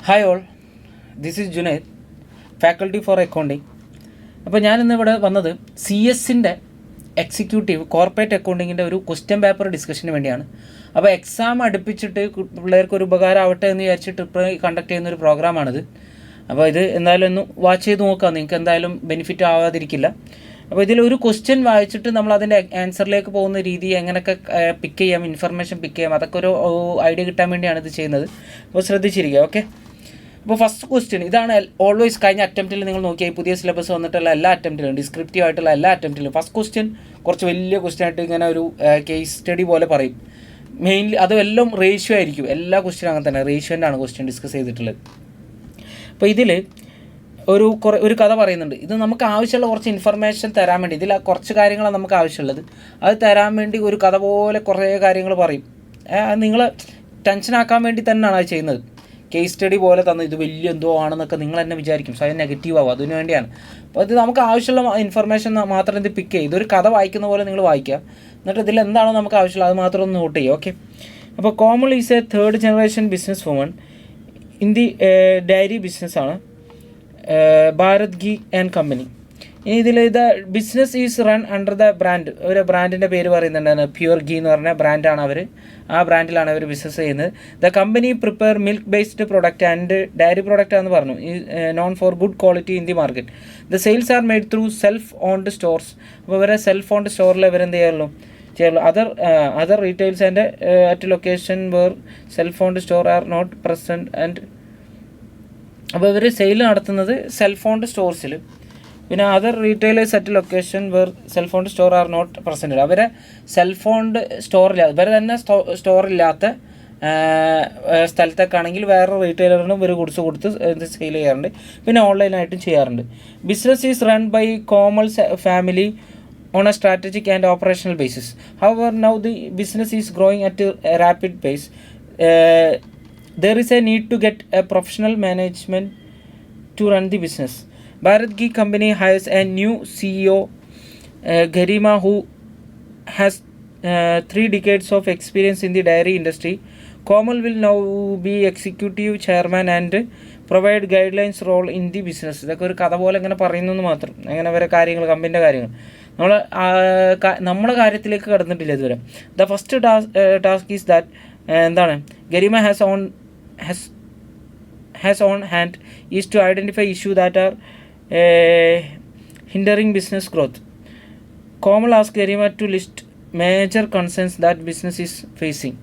Hi all, this is Junaid, faculty for accounting. അപ്പോൾ ഞാനിന്ന് ഇവിടെ വന്നത് CS-ൻ്റെ എക്സിക്യൂട്ടീവ് കോർപ്പറേറ്റ് അക്കൗണ്ടിങ്ങിൻ്റെ ഒരു ക്വസ്റ്റ്യൻ പേപ്പർ ഡിസ്കഷന് വേണ്ടിയാണ്. അപ്പോൾ എക്സാം അടുപ്പിച്ചിട്ട് പിള്ളേർക്ക് ഒരു ഉപകാരമാവട്ടെ എന്ന് വിചാരിച്ചിട്ട് ഇപ്പോൾ കണ്ടക്ട് ചെയ്യുന്നൊരു പ്രോഗ്രാമാണിത്. അപ്പോൾ ഇത് എന്തായാലും ഒന്ന് വാച്ച് ചെയ്ത് നോക്കാം, നിങ്ങൾക്ക് എന്തായാലും ബെനിഫിറ്റ് ആവാതിരിക്കില്ല. അപ്പോൾ ഇതിലൊരു ക്വസ്റ്റ്യൻ വായിച്ചിട്ട് നമ്മൾ അതിൻ്റെ ആൻസറിലേക്ക് പോകുന്ന രീതി എങ്ങനെയൊക്കെ പിക്ക് ചെയ്യാം, ഇൻഫർമേഷൻ പിക്ക് ചെയ്യാം, അതൊക്കെ ഒരു ഐഡിയ കിട്ടാൻ വേണ്ടിയാണ് ഇത് ചെയ്യുന്നത്. അപ്പോൾ ശ്രദ്ധിച്ചിരിക്കുക, ഓക്കെ. അപ്പോൾ ഫസ്റ്റ് ക്വസ്റ്റ്യൻ ഇതാണ്. ഓൾവേസ് കഴിഞ്ഞ അറ്റംപ്റ്റിൽ നിങ്ങൾ നോക്കിയാൽ പുതിയ സിലബസ് വന്നിട്ടുള്ള എല്ലാ അറ്റംപ്റ്റിലും, ഡിസ്ക്രിപ്റ്റീവ് ആയിട്ടുള്ള എല്ലാ അറ്റംപ്റ്റിലും ഫസ്റ്റ് ക്വസ്റ്റ്യൻ കുറച്ച് വലിയ ക്വസ്റ്റ്യൻ ആയിട്ട് ഇങ്ങനെ ഒരു കേസ് സ്റ്റഡി പോലെ പറയും. മെയിൻലി അതുമെല്ലാം റേഷ്യോ ആയിരിക്കും, എല്ലാ ക്വസ്റ്റ്യനും അങ്ങനെ തന്നെ റേഷ്യോൻ്റെ ആണ് ക്വസ്റ്റ്യൻ ഡിസ്കസ് ചെയ്തിട്ടുള്ളത്. അപ്പോൾ ഇതിൽ ഒരു കഥ പറയുന്നുണ്ട്. ഇത് നമുക്ക് ആവശ്യമുള്ള കുറച്ച് ഇൻഫർമേഷൻ തരാൻ വേണ്ടി, ഇതിൽ കുറച്ച് കാര്യങ്ങളാണ് നമുക്ക് ആവശ്യമുള്ളത്. അത് തരാൻ വേണ്ടി ഒരു കഥ പോലെ കുറേ കാര്യങ്ങൾ പറയും. നിങ്ങൾ ടെൻഷനാക്കാൻ വേണ്ടി തന്നെയാണ് അത് ചെയ്യുന്നത്. കേസ് സ്റ്റഡി പോലെ തന്നു ഇത് വലിയ എന്തോ ആണെന്നൊക്കെ നിങ്ങൾ തന്നെ വിചാരിക്കും, സ്വയം നെഗറ്റീവ് ആവും, അതിനു വേണ്ടിയാണ്. അപ്പോൾ ഇത് നമുക്ക് ആവശ്യമുള്ള ഇൻഫർമേഷൻ മാത്രം ഇത് പിക്ക് ചെയ്യും. ഇതൊരു കഥ വായിക്കുന്ന പോലെ നിങ്ങൾ വായിക്കുക, എന്നിട്ട് ഇതിൽ എന്താണോ നമുക്ക് ആവശ്യമുള്ളത് അത് മാത്രം ഒന്ന് നോട്ട് ചെയ്യുക, ഓക്കെ. അപ്പോൾ Komal is a third generation business woman in the dairy ബിസിനസ്സാണ് ഭാരത് ഗീ ആൻഡ് കമ്പനി. ഇനി ഇതിൽ ഇത് business is run under the brand, ഒരു ബ്രാൻഡിൻ്റെ പേര് പറയുന്നുണ്ടാണ്, പ്യുവർ ഗീ എന്ന് പറഞ്ഞ ബ്രാൻഡാണ് അവർ, ആ ബ്രാൻഡിലാണ് അവർ ബിസിനസ് ചെയ്യുന്നത്. The company prepare milk based product and dairy product ആണെന്ന് പറഞ്ഞു, known for good quality in the market. The sales are made through self owned stores. അപ്പോൾ ഇവരെ സെൽഫ് ഓൺഡ് സ്റ്റോറിൽ ഇവരെന്ത് ചെയ്യുള്ളൂ. Other retails and at location where self owned store are not present and. അപ്പോൾ ഇവർ sale നടത്തുന്നത് self owned സ്റ്റോർസിൽ, പിന്നെ other retailers at location where self owned store are not present. അവരെ സെൽഫ് ഓൺഡ് സ്റ്റോറില്ലാത്ത, ഇവരെ തന്നെ സ്റ്റോറില്ലാത്ത സ്ഥലത്തേക്കാണെങ്കിൽ വേറെ റീറ്റെയിലറിനും ഇവർ ഗുഡ്സ് കൊടുത്ത് സെയിൽ ചെയ്യാറുണ്ട്, പിന്നെ ഓൺലൈനായിട്ടും ചെയ്യാറുണ്ട്. Business is run by Komal family on a strategic and operational basis. However, now the business is growing at a rapid pace. There is a need to get a professional management to run the business. Bharat Ghee Company hires a new CEO, Garima, who has 3 decades of experience in the dairy industry. Komal will now be executive chairman and provide guidelines role in the business. ഇതൊക്കെ ഒരു കഥ പോലെ ഇങ്ങനെ പറയുന്നു മാത്രം, അങ്ങനെ വരെ കാര്യങ്ങൾ, കമ്പനിൻ്റെ കാര്യങ്ങൾ. നമ്മളെ കാര്യത്തിലേക്ക് കടന്നിട്ടില്ല ഇതുവരെ. The first task is that എന്താണ്, Garima has on hand is to identify issue that are hindering business growth. Komal asked Garima to list major concerns that business is facing.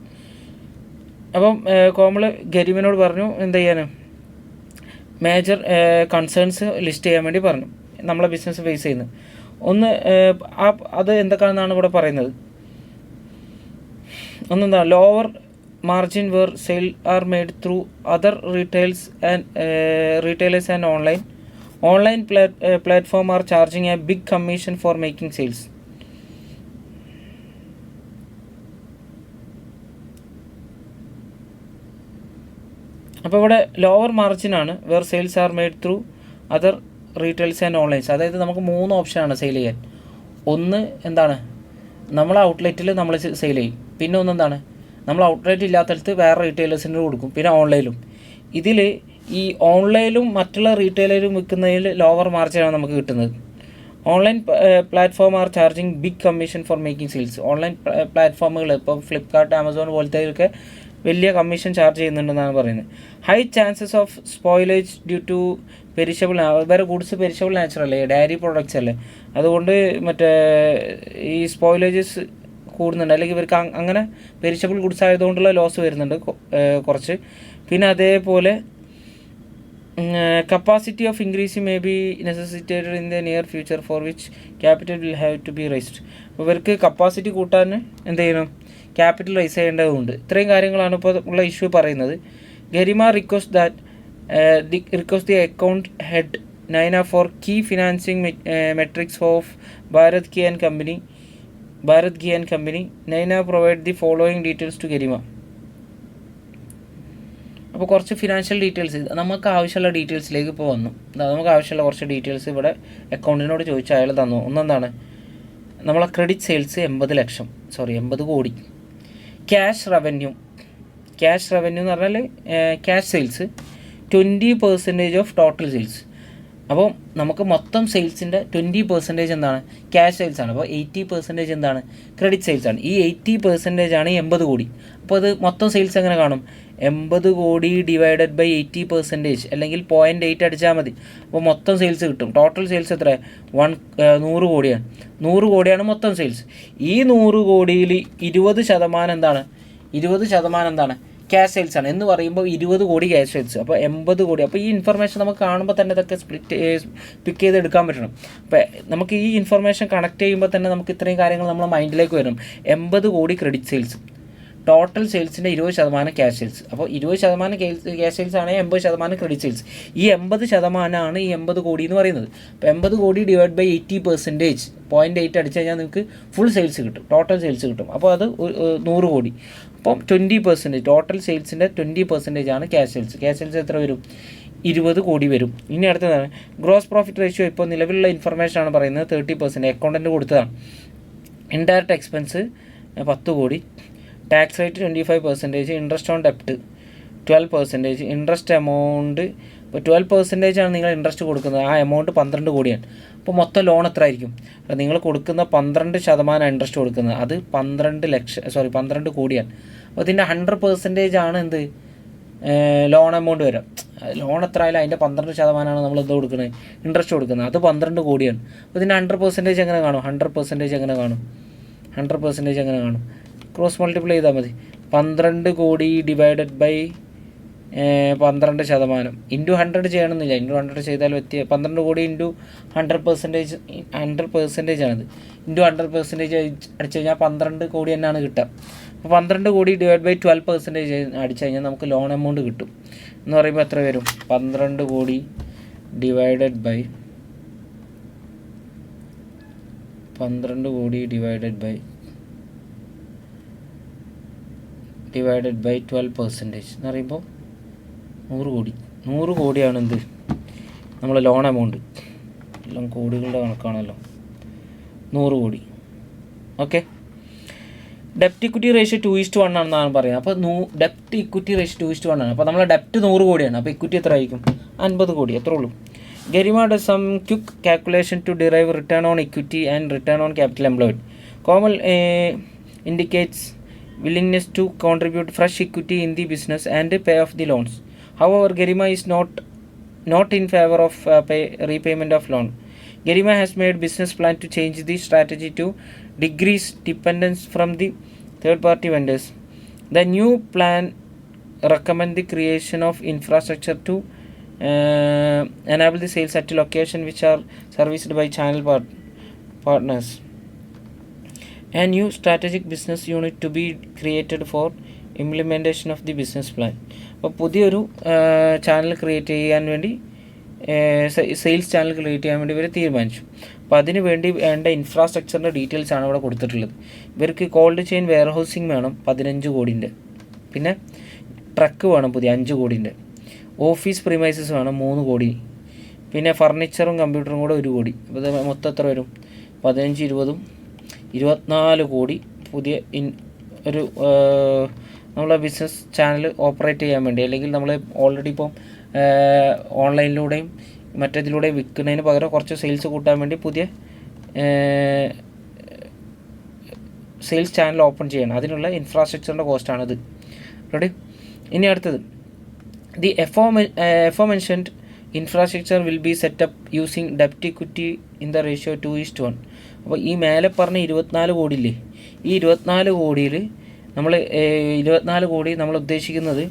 അപ്പം കോമൾ ഗരിമിനോട് പറഞ്ഞു എന്ത് ചെയ്യാൻ, മേജർ കൺസേൺസ് ലിസ്റ്റ് ചെയ്യാൻ വേണ്ടി പറഞ്ഞു, നമ്മളെ business face ചെയ്യുന്നത്. ഒന്ന് അത് എന്തൊക്കെയാണെന്നാണ് ഇവിടെ പറയുന്നത്. ഒന്നെന്താ, lower margin where sale are made through other retailers and online platform are charging a big commission for making sales. അപ്പോൾ ഇവിടെ ലോവർ മാർജിനാണ്, where sales are made through other retails and onlines. അതായത് നമുക്ക് 3 ഓപ്ഷനാണ് സെയിൽ ചെയ്യാൻ. ഒന്ന് എന്താണ്, നമ്മൾ ഔട്ട്ലെറ്റിൽ നമ്മൾ സെയിൽ ചെയ്യും. പിന്നെ ഒന്നെന്താണ്, നമ്മൾ ഔട്ട്ലെറ്റ് ഇല്ലാത്തടത്ത് വേറെ റീറ്റെയിലേഴ്സിന് കൊടുക്കും, പിന്നെ ഓൺലൈനിലും. ഇതിൽ ഈ ഓൺലൈനിലും മറ്റുള്ള റീറ്റെയിലറും വിൽക്കുന്നതിൽ ലോവർ മാർജിനാണ് നമുക്ക് കിട്ടുന്നത്. Online platform are charging big commission for making sales. ഓൺലൈൻ പ്ലാറ്റ്ഫോമുകൾ ഇപ്പോൾ ഫ്ലിപ്കാർട്ട്, ആമസോൺ പോലത്തെയൊക്കെ വലിയ കമ്മീഷൻ ചാർജ് ചെയ്യുന്നുണ്ടെന്നാണ് പറയുന്നത്. High chances of spoilage due to perishable. വേറെ ഗുഡ്സ് പെരിഷബിൾ നാച്ചുറല്ലേ, ഡയറി പ്രോഡക്റ്റ്സ് അല്ലേ, അതുകൊണ്ട് മറ്റേ ഈ സ്പോയിലേജസ് കൂടുന്നുണ്ട്, അല്ലെങ്കിൽ ഇവർക്ക് അങ്ങനെ പെരിഷബിൾ ഗുഡ്സ് ആയതുകൊണ്ടുള്ള ലോസ് വരുന്നുണ്ട് കുറച്ച്. പിന്നെ അതേപോലെ capacity of increase may be necessitated in the near future for which capital will have to be raised. അപ്പോൾ ഇവർക്ക് കപ്പാസിറ്റി കൂട്ടാൻ എന്ത് ചെയ്യണം, ക്യാപിറ്റൽ റൈസ് ചെയ്യേണ്ടതുണ്ട്. ഇത്രയും കാര്യങ്ങളാണ് ഇപ്പോൾ ഉള്ള ഇഷ്യൂ പറയുന്നത്. Garima request the account head Naina for key financing metrics of Bharat ghee and company. Naina provide the following details to Garima. അപ്പോൾ കുറച്ച് ഫിനാൻഷ്യൽ ഡീറ്റെയിൽസ് നമുക്ക് ആവശ്യമുള്ള ഡീറ്റെയിൽസിലേക്ക് ഇപ്പോൾ വന്നു. നമുക്ക് ആവശ്യമുള്ള കുറച്ച് ഡീറ്റെയിൽസ് ഇവിടെ അക്കൗണ്ടിനോട് ചോദിച്ചാൽ അയാൾ തന്നു. ഒന്നെന്താണ്, നമ്മളെ ക്രെഡിറ്റ് സെയിൽസ് 80 കോടി. ക്യാഷ് റവന്യൂ എന്ന് പറഞ്ഞാൽ cash sales 20% of total sales. അപ്പോൾ നമുക്ക് മൊത്തം സെയിൽസിൻ്റെ 20% എന്താണ്? ക്യാഷ് സെയിൽസ് ആണ്. അപ്പോൾ 80% എന്താണ്? ക്രെഡിറ്റ് സെയിൽസ് ആണ്. ഈ 80% ആണ് 80 കോടി. അപ്പോൾ അത് മൊത്തം സെയിൽസ് എങ്ങനെ കാണും? 80 കോടി ഡിവൈഡഡ് ബൈ 80%, അല്ലെങ്കിൽ 0.8 അടിച്ചാൽ മതി. അപ്പോൾ മൊത്തം സെയിൽസ് കിട്ടും. ടോട്ടൽ സെയിൽസ് എത്ര? 100 കോടിയാണ്. 100 കോടിയാണ് മൊത്തം സെയിൽസ്. ഈ 100 കോടിയിൽ 20% എന്താണ്? 20% എന്താണ്? ക്യാഷ് സെയിൽസ് ആണ്. എന്ന് പറയുമ്പോൾ 20 കോടി ക്യാഷ് സെയിൽസ്. അപ്പോൾ 80 കോടി. അപ്പോൾ ഈ ഇൻഫർമേഷൻ നമുക്ക് കാണുമ്പോൾ തന്നെ ഇതൊക്കെ പിക്ക് ചെയ്ത് എടുക്കാൻ പറ്റണം. അപ്പോൾ നമുക്ക് ഈ ഇൻഫർമേഷൻ കണക്ട് ചെയ്യുമ്പോൾ തന്നെ നമുക്ക് ഇത്രയും കാര്യങ്ങൾ നമ്മുടെ മൈൻഡിലേക്ക് വരും. 80 കോടി ക്രെഡിറ്റ് സെയിൽസ്, ടോട്ടൽ സെയിൽസിൻ്റെ 20% ക്യാഷ് സെയിൽസ്. അപ്പോൾ 20% ക്യാഷ് സെയിൽസ് ആണെങ്കിൽ 80% ക്രെഡിറ്റ് സെയിൽസ്. ഈ 80% ഈ 80 കോടി എന്ന് പറയുന്നത്. അപ്പോൾ 80 കോടി ഡിവൈഡ് ബൈ 80%, 0.8 അടിച്ചു കഴിഞ്ഞാൽ നിങ്ങൾക്ക് ഫുൾ സെയിൽസ് കിട്ടും, ടോട്ടൽ സെയിൽസ് കിട്ടും. അപ്പോൾ അത് 100 കോടി. അപ്പം 20%, ടോട്ടൽ സെയിൽസിൻ്റെ 20% ആണ് ക്യാഷ് സെയിൽസ്. ക്യാഷ് സെയിൽസ് എത്ര വരും? 20 കോടി വരും. ഇനി അടുത്തതാണ് ഗ്രോസ് പ്രോഫിറ്റ് റേഷ്യോ. ഇപ്പോൾ നിലവിലുള്ള ഇൻഫർമേഷനാണ് പറയുന്നത്. 30% അക്കൗണ്ടൻറ്റ് കൊടുത്തതാണ്. ഇൻഡയറക്റ്റ് എക്സ്പെൻസ് 10 കോടി, ടാക്സ് റേറ്റ് 25%, ഇൻട്രസ്റ്റ് ഓൺ ഡെപ്റ്റ് 12%, ഇൻട്രസ്റ്റ് എമൗണ്ട് ഇപ്പോൾ 12% ആണ് നിങ്ങൾ ഇൻട്രസ്റ്റ് കൊടുക്കുന്നത്. ആ എമൗണ്ട് 12 കോടിയാണ്. അപ്പോൾ മൊത്തം ലോൺ എത്ര ആയിരിക്കും? അപ്പോൾ നിങ്ങൾ കൊടുക്കുന്ന 12% ഇൻട്രസ്റ്റ് കൊടുക്കുന്നത്. അത് 12 കോടിയാണ്. അപ്പോൾ ഇതിൻ്റെ 100% ആണ് എന്ത്? ലോൺ എമൗണ്ട് വരാം. ലോൺ എത്ര ആയാലും അതിൻ്റെ 12% നമ്മൾ എന്ത് കൊടുക്കുന്നത്? ഇൻട്രസ്റ്റ് കൊടുക്കുന്നത്. അത് 12 കോടിയാണ്. അപ്പോൾ ഇതിൻ്റെ 100% എങ്ങനെ കാണും? 100% എങ്ങനെ കാണും? 100% എങ്ങനെ കാണും? ക്രോസ് മൾട്ടിപ്ലൈ ചെയ്താൽ മതി. 12 കോടി ഡിവൈഡഡ് ബൈ 12% ഇൻറ്റു 100 ചെയ്യണമെന്നില്ല. ഇൻറ്റു 100 ചെയ്താൽ 12 കോടി ഇൻറ്റു 100%, 100% ആണത്. ഇൻറ്റു 100% അടിച്ചു കഴിഞ്ഞാൽ 12 കോടി തന്നെയാണ് കിട്ടുക. അപ്പോൾ 12 കോടി ഡിവൈഡ് ബൈ 12% അടിച്ചു കഴിഞ്ഞാൽ നമുക്ക് ലോൺ എമൗണ്ട് കിട്ടും. എന്ന് പറയുമ്പോൾ എത്ര വരും? 12 കോടി ഡിവൈഡഡ് ബൈ 12% എന്ന് പറയുമ്പോൾ 100 കോടി. 100 കോടിയാണ് എന്ത്? നമ്മൾ ലോൺ എമൗണ്ട്. എല്ലാം കോടികളുടെ കണക്കാണല്ലോ. 100 കോടി. ഓക്കെ. ഡെപ്റ്റ് ഇക്വിറ്റി റേഷ്യോ 2:1 ആണെന്നാണ് പറയുന്നത്. അപ്പോൾ ഡെപ്റ്റ് ഇക്വിറ്റി റേഷ്യോ 2:1 ആണ്. അപ്പോൾ നമ്മളെ ഡെപ്റ്റ് 100 കോടിയാണ്. അപ്പോൾ ഇക്വിറ്റി എത്ര ആയിരിക്കും? 50 കോടി. അത്രേ ഉള്ളൂ. Garima does some quick calculation to derive return on equity and return on capital employed. Komal indicates willingness to contribute fresh equity in the business and pay off the loans. However, Garima is not in favor of repayment of loan. Garima has made business plan to change the strategy to decrease dependence from the third-party vendors. The new plan recommend the creation of infrastructure to enable the sales at location which are serviced by channel partners. A new strategic business unit to be created for implementation of the business plan. അപ്പോൾ പുതിയൊരു channel create ചെയ്യാൻ വേണ്ടി, sales channel create ചെയ്യാൻ വേണ്ടി ഇവർ തീരുമാനിച്ചു. അപ്പോൾ അതിന് വേണ്ടി വേണ്ട ഇൻഫ്രാസ്ട്രക്ചറിൻ്റെ ഡീറ്റെയിൽസ് ആണ് ഇവിടെ കൊടുത്തിട്ടുള്ളത്. ഇവർക്ക് കോൾഡ് ചെയിൻ വെയർ ഹൗസിംഗ് വേണം 15 കോടിൻ്റെ. പിന്നെ ട്രക്ക് വേണം പുതിയ 5 കോടിൻ്റെ. ഓഫീസ് പ്രിമൈസസ് വേണം 3 കോടി. പിന്നെ ഫർണിച്ചറും കമ്പ്യൂട്ടറും കൂടെ 1 കോടി. അപ്പോൾ ഇത് മൊത്തം എത്ര വരും? 15, 20, 24 കോടി പുതിയ ഒരു നമ്മളെ ബിസിനസ് ചാനൽ ഓപ്പറേറ്റ് ചെയ്യാൻ വേണ്ടി, അല്ലെങ്കിൽ നമ്മൾ ഓൾറെഡി ഇപ്പം ഓൺലൈനിലൂടെയും മറ്റേതിലൂടെയും വിൽക്കുന്നതിന് പകരം കുറച്ച് സെയിൽസ് കൂട്ടാൻ വേണ്ടി പുതിയ സെയിൽസ് ചാനൽ ഓപ്പൺ ചെയ്യണം. അതിനുള്ള ഇൻഫ്രാസ്ട്രക്ചറിൻ്റെ കോസ്റ്റാണിത്. റെഡി? ഇനി അടുത്തത്, the aforementioned infrastructure will be set up using debt equity in the ratio 2:1. അപ്പോൾ ഈ മേലെ പറഞ്ഞ 24 കോടിയില്ലേ, ഈ 24 കോടിയിൽ നമ്മൾ 24 കോടി നമ്മൾ ഉദ്ദേശിക്കുന്നത്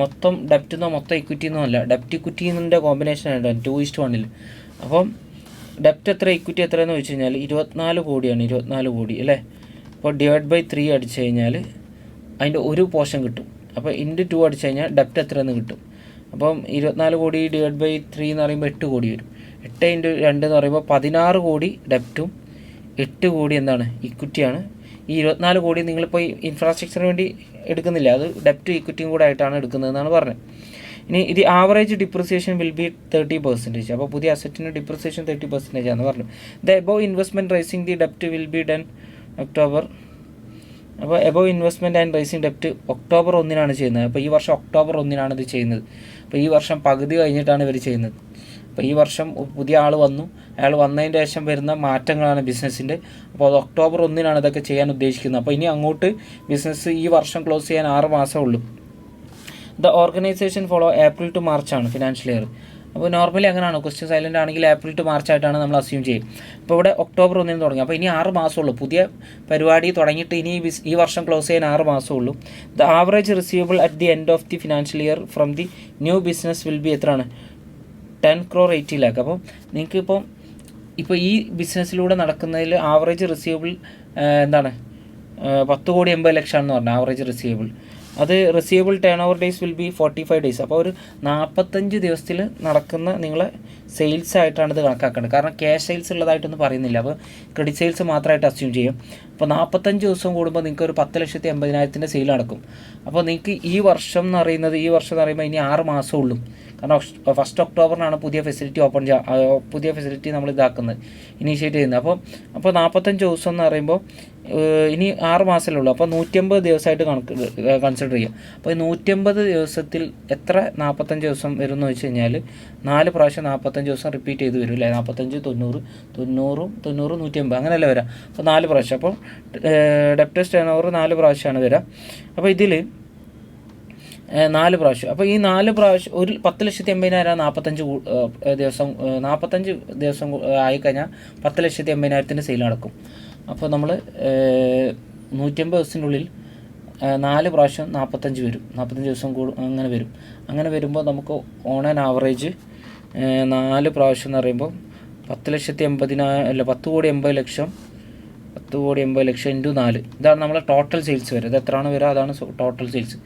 മൊത്തം ഡെപ്റ്റ് എന്നോ മൊത്തം ഇക്വിറ്റി എന്നോ അല്ല, ഡെപ്റ്റ് ഇക്വിറ്റിൻ്റെ കോമ്പിനേഷനാണ് 2:1. അപ്പം ഡെപ്റ്റ് എത്ര, ഇക്വിറ്റി എത്രയെന്ന് വെച്ച് കഴിഞ്ഞാൽ 24 കോടിയാണ്. 24 കോടി അല്ലേ? അപ്പോൾ ഡിവൈഡ് ബൈ 3 അടിച്ചു കഴിഞ്ഞാൽ അതിൻ്റെ ഒരു പോർഷൻ കിട്ടും. അപ്പോൾ ഇൻറ്റു 2 അടിച്ചു കഴിഞ്ഞാൽ ഡെപ്റ്റ് എത്രയെന്ന് കിട്ടും. അപ്പം 24 കോടി ഡിവൈഡ് ബൈ 3 എന്ന് പറയുമ്പോൾ 8 കോടി വരും. 8 ഇൻറ്റു 2 എന്ന് പറയുമ്പോൾ 16 കോടി ഡെപ്റ്റും 8 കോടി എന്താണ്? ഇക്വിറ്റിയാണ്. ഈ 24 കോടി നിങ്ങളിപ്പോൾ ഇൻഫ്രാസ്ട്രക്ചറിന് വേണ്ടി എടുക്കുന്നില്ല, അത് ഡെപ്റ്റും ഇക്വിറ്റിയും കൂടെ ആയിട്ടാണ് എടുക്കുന്നതെന്നാണ് പറഞ്ഞത്. ഇനി ഇത് ആവറേജ് ഡിപ്രിസിയേഷൻ വിൽ ബി 30%. അപ്പോൾ പുതിയ അസറ്റിന് ഡിപ്രിസിയേഷൻ 30% ആണെന്ന് പറഞ്ഞു. The above investment raising the ഡെപ്റ്റ് വിൽ ബി ഡൺ October അപ്പോൾ എബോവ് ഇൻവെസ്റ്റ്മെൻറ്റ് ആൻഡ് റേസിംഗ് ഡെപ്റ്റ് ഒക്ടോബർ 1 ചെയ്യുന്നത്. അപ്പോൾ ഈ വർഷം ഒക്ടോബർ 1 ഇത് ചെയ്യുന്നത്. അപ്പോൾ ഈ വർഷം പകുതി കഴിഞ്ഞിട്ടാണ് ഇവർ ചെയ്യുന്നത്. അപ്പോൾ ഈ വർഷം പുതിയ ആൾ വന്നു, അയാൾ വന്നതിൻ്റെ ശേഷം വരുന്ന മാറ്റങ്ങളാണ് ബിസിനസ്സിൻ്റെ. അപ്പോൾ അത് ഒക്ടോബർ 1 ഇതൊക്കെ ചെയ്യാൻ ഉദ്ദേശിക്കുന്നത്. അപ്പോൾ ഇനി അങ്ങോട്ട് ബിസിനസ് ഈ വർഷം ക്ലോസ് ചെയ്യാൻ 6 മാസമേ ഉള്ളൂ. The organization follow April to മാർച്ചാണ് ഫിനാൻഷ്യൽ ഇയർ. അപ്പോൾ നോർമലി അങ്ങനെയാണ്, ക്വസ്റ്റ്യൻ സൈലൻ്റ് ആണെങ്കിൽ ഏപ്രിൽ ടു മാർച്ച് ആയിട്ടാണ് നമ്മൾ അസ്യൂം ചെയ്യും. അപ്പോൾ ഇവിടെ ഒക്ടോബർ 1 തുടങ്ങി. അപ്പോൾ ഇനി 6 മാസമുള്ളൂ. പുതിയ പരിപാടി തുടങ്ങിയിട്ട് ഇനി ഈ വർഷം ക്ലോസ് ചെയ്യാൻ 6 മാസമുള്ളൂ. The average receivable at the end of the financial year from the new business will be എത്രയാണ്? 10 crore 80 lakh. അപ്പോൾ നിങ്ങൾക്ക് ഇപ്പോൾ ഈ ബിസിനസ്സിലൂടെ നടക്കുന്നതിൽ ആവറേജ് റിസീവബിൾ എന്താണ് 10 കോടി 80 ലക്ഷമാണെന്ന് പറഞ്ഞാൽ ആവറേജ് റിസീവബിൾ. അത് receivable turn over days will be 45 days. അപ്പോൾ ഒരു 45 ദിവസത്തിൽ നടക്കുന്ന നിങ്ങളെ സെയിൽസ് ആയിട്ടാണ് ഇത് കണക്കാക്കേണ്ടത്. കാരണം ക്യാഷ് സെയിൽസ് ഉള്ളതായിട്ടൊന്നും പറയുന്നില്ല. അപ്പോൾ ക്രെഡിറ്റ് സെയിൽസ് മാത്രമായിട്ട് അസ്യൂം ചെയ്യും. അപ്പോൾ 45 ദിവസം കൂടുമ്പോൾ നിങ്ങൾക്ക് ഒരു 10,80,000 സെയിൽ നടക്കും. അപ്പോൾ നിങ്ങൾക്ക് ഈ വർഷം എന്ന് പറയുമ്പോൾ ഇനി 6 മാസമേ ഉള്ളൂ. കാരണം 1 ഒക്ടോബറിനാണ് പുതിയ ഫെസിലിറ്റി നമ്മൾ ഇതാക്കുന്നത്, ഇനീഷ്യേറ്റ് ചെയ്യുന്നത്. അപ്പോൾ 45 ദിവസം എന്ന് പറയുമ്പോൾ ഇനി 6 മാസമല്ലേ ഉള്ളൂ. അപ്പോൾ 150 ദിവസമായിട്ട് കൺസിഡർ ചെയ്യുക. അപ്പോൾ ഈ 150 ദിവസത്തിൽ എത്ര 45 ദിവസം വരും എന്ന് വെച്ച് കഴിഞ്ഞാൽ 4 പ്രാവശ്യം 45 ദിവസം റിപ്പീറ്റ് ചെയ്ത് വരും അല്ലേ? 45, 90, 150 അങ്ങനെയല്ലേ വരാം. അപ്പോൾ 4 പ്രാവശ്യം. അപ്പോൾ ഡെപ്റ്റേഴ്സ് ടേൺ ഓവർ 4 പ്രാവശ്യമാണ് വരിക. അപ്പോൾ ഇതിൽ 4 പ്രാവശ്യം. അപ്പോൾ ഈ 4 പ്രാവശ്യം ഒരു 10,80,000 45 ദിവസം ആയിക്കഴിഞ്ഞാൽ 10,80,000 സെയിൽ നടക്കും. അപ്പോൾ നമ്മൾ 150 ദിവസത്തിൻ്റെ ഉള്ളിൽ 4 പ്രാവശ്യം 45 വരും. 45 ദിവസം അങ്ങനെ വരും. അങ്ങനെ വരുമ്പോൾ നമുക്ക് ഓൺ ആൻ ആവറേജ് 4 പ്രാവശ്യം എന്ന് പറയുമ്പോൾ 10,80,000 10 കോടി 80 ലക്ഷം 10 കോടി 80 ലക്ഷം ഇൻറ്റു 4. ഇതാണ് നമ്മളെ ടോട്ടൽ സെയിൽസ് വരിക. ഇത് എത്രയാണ് വരിക? അതാണ് ടോട്ടൽ സെയിൽസ്.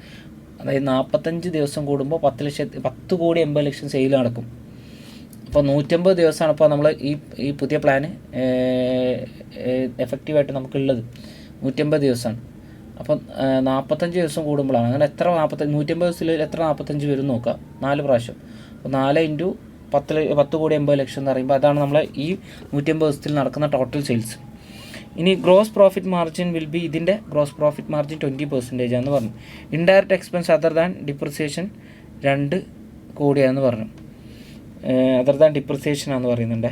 അതായത് 45 ദിവസം കൂടുമ്പോൾ 10 കോടി 80 ലക്ഷം സെയിൽ നടക്കും. അപ്പോൾ 150 ദിവസമാണ് ഇപ്പോൾ നമ്മൾ ഈ പുതിയ പ്ലാന് എഫക്റ്റീവായിട്ട് നമുക്കുള്ളത്. 150 ദിവസമാണ്. അപ്പം 45 ദിവസം കൂടുമ്പോഴാണ്. അങ്ങനെ എത്ര 150 ദിവസത്തിൽ എത്ര 45 വരും നോക്കുക. 4 പ്രാവശ്യം. അപ്പോൾ 4 ഇൻറ്റു 10 കോടി 80 ലക്ഷം എന്ന് പറയുമ്പോൾ അതാണ് നമ്മളെ ഈ 150 ദിവസത്തിൽ നടക്കുന്ന ടോട്ടൽ സെയിൽസ്. ഇനി gross profit margin will be, ഇതിൻ്റെ ഗ്രോസ് പ്രോഫിറ്റ് മാർജിൻ 20% ആണെന്ന് പറഞ്ഞു. Indirect expense other than depreciation 2 കോടിയാണെന്ന് പറഞ്ഞു. അതർ ദാൻ ഡിപ്രിസിയേഷൻ ആണെന്ന് പറയുന്നുണ്ട്.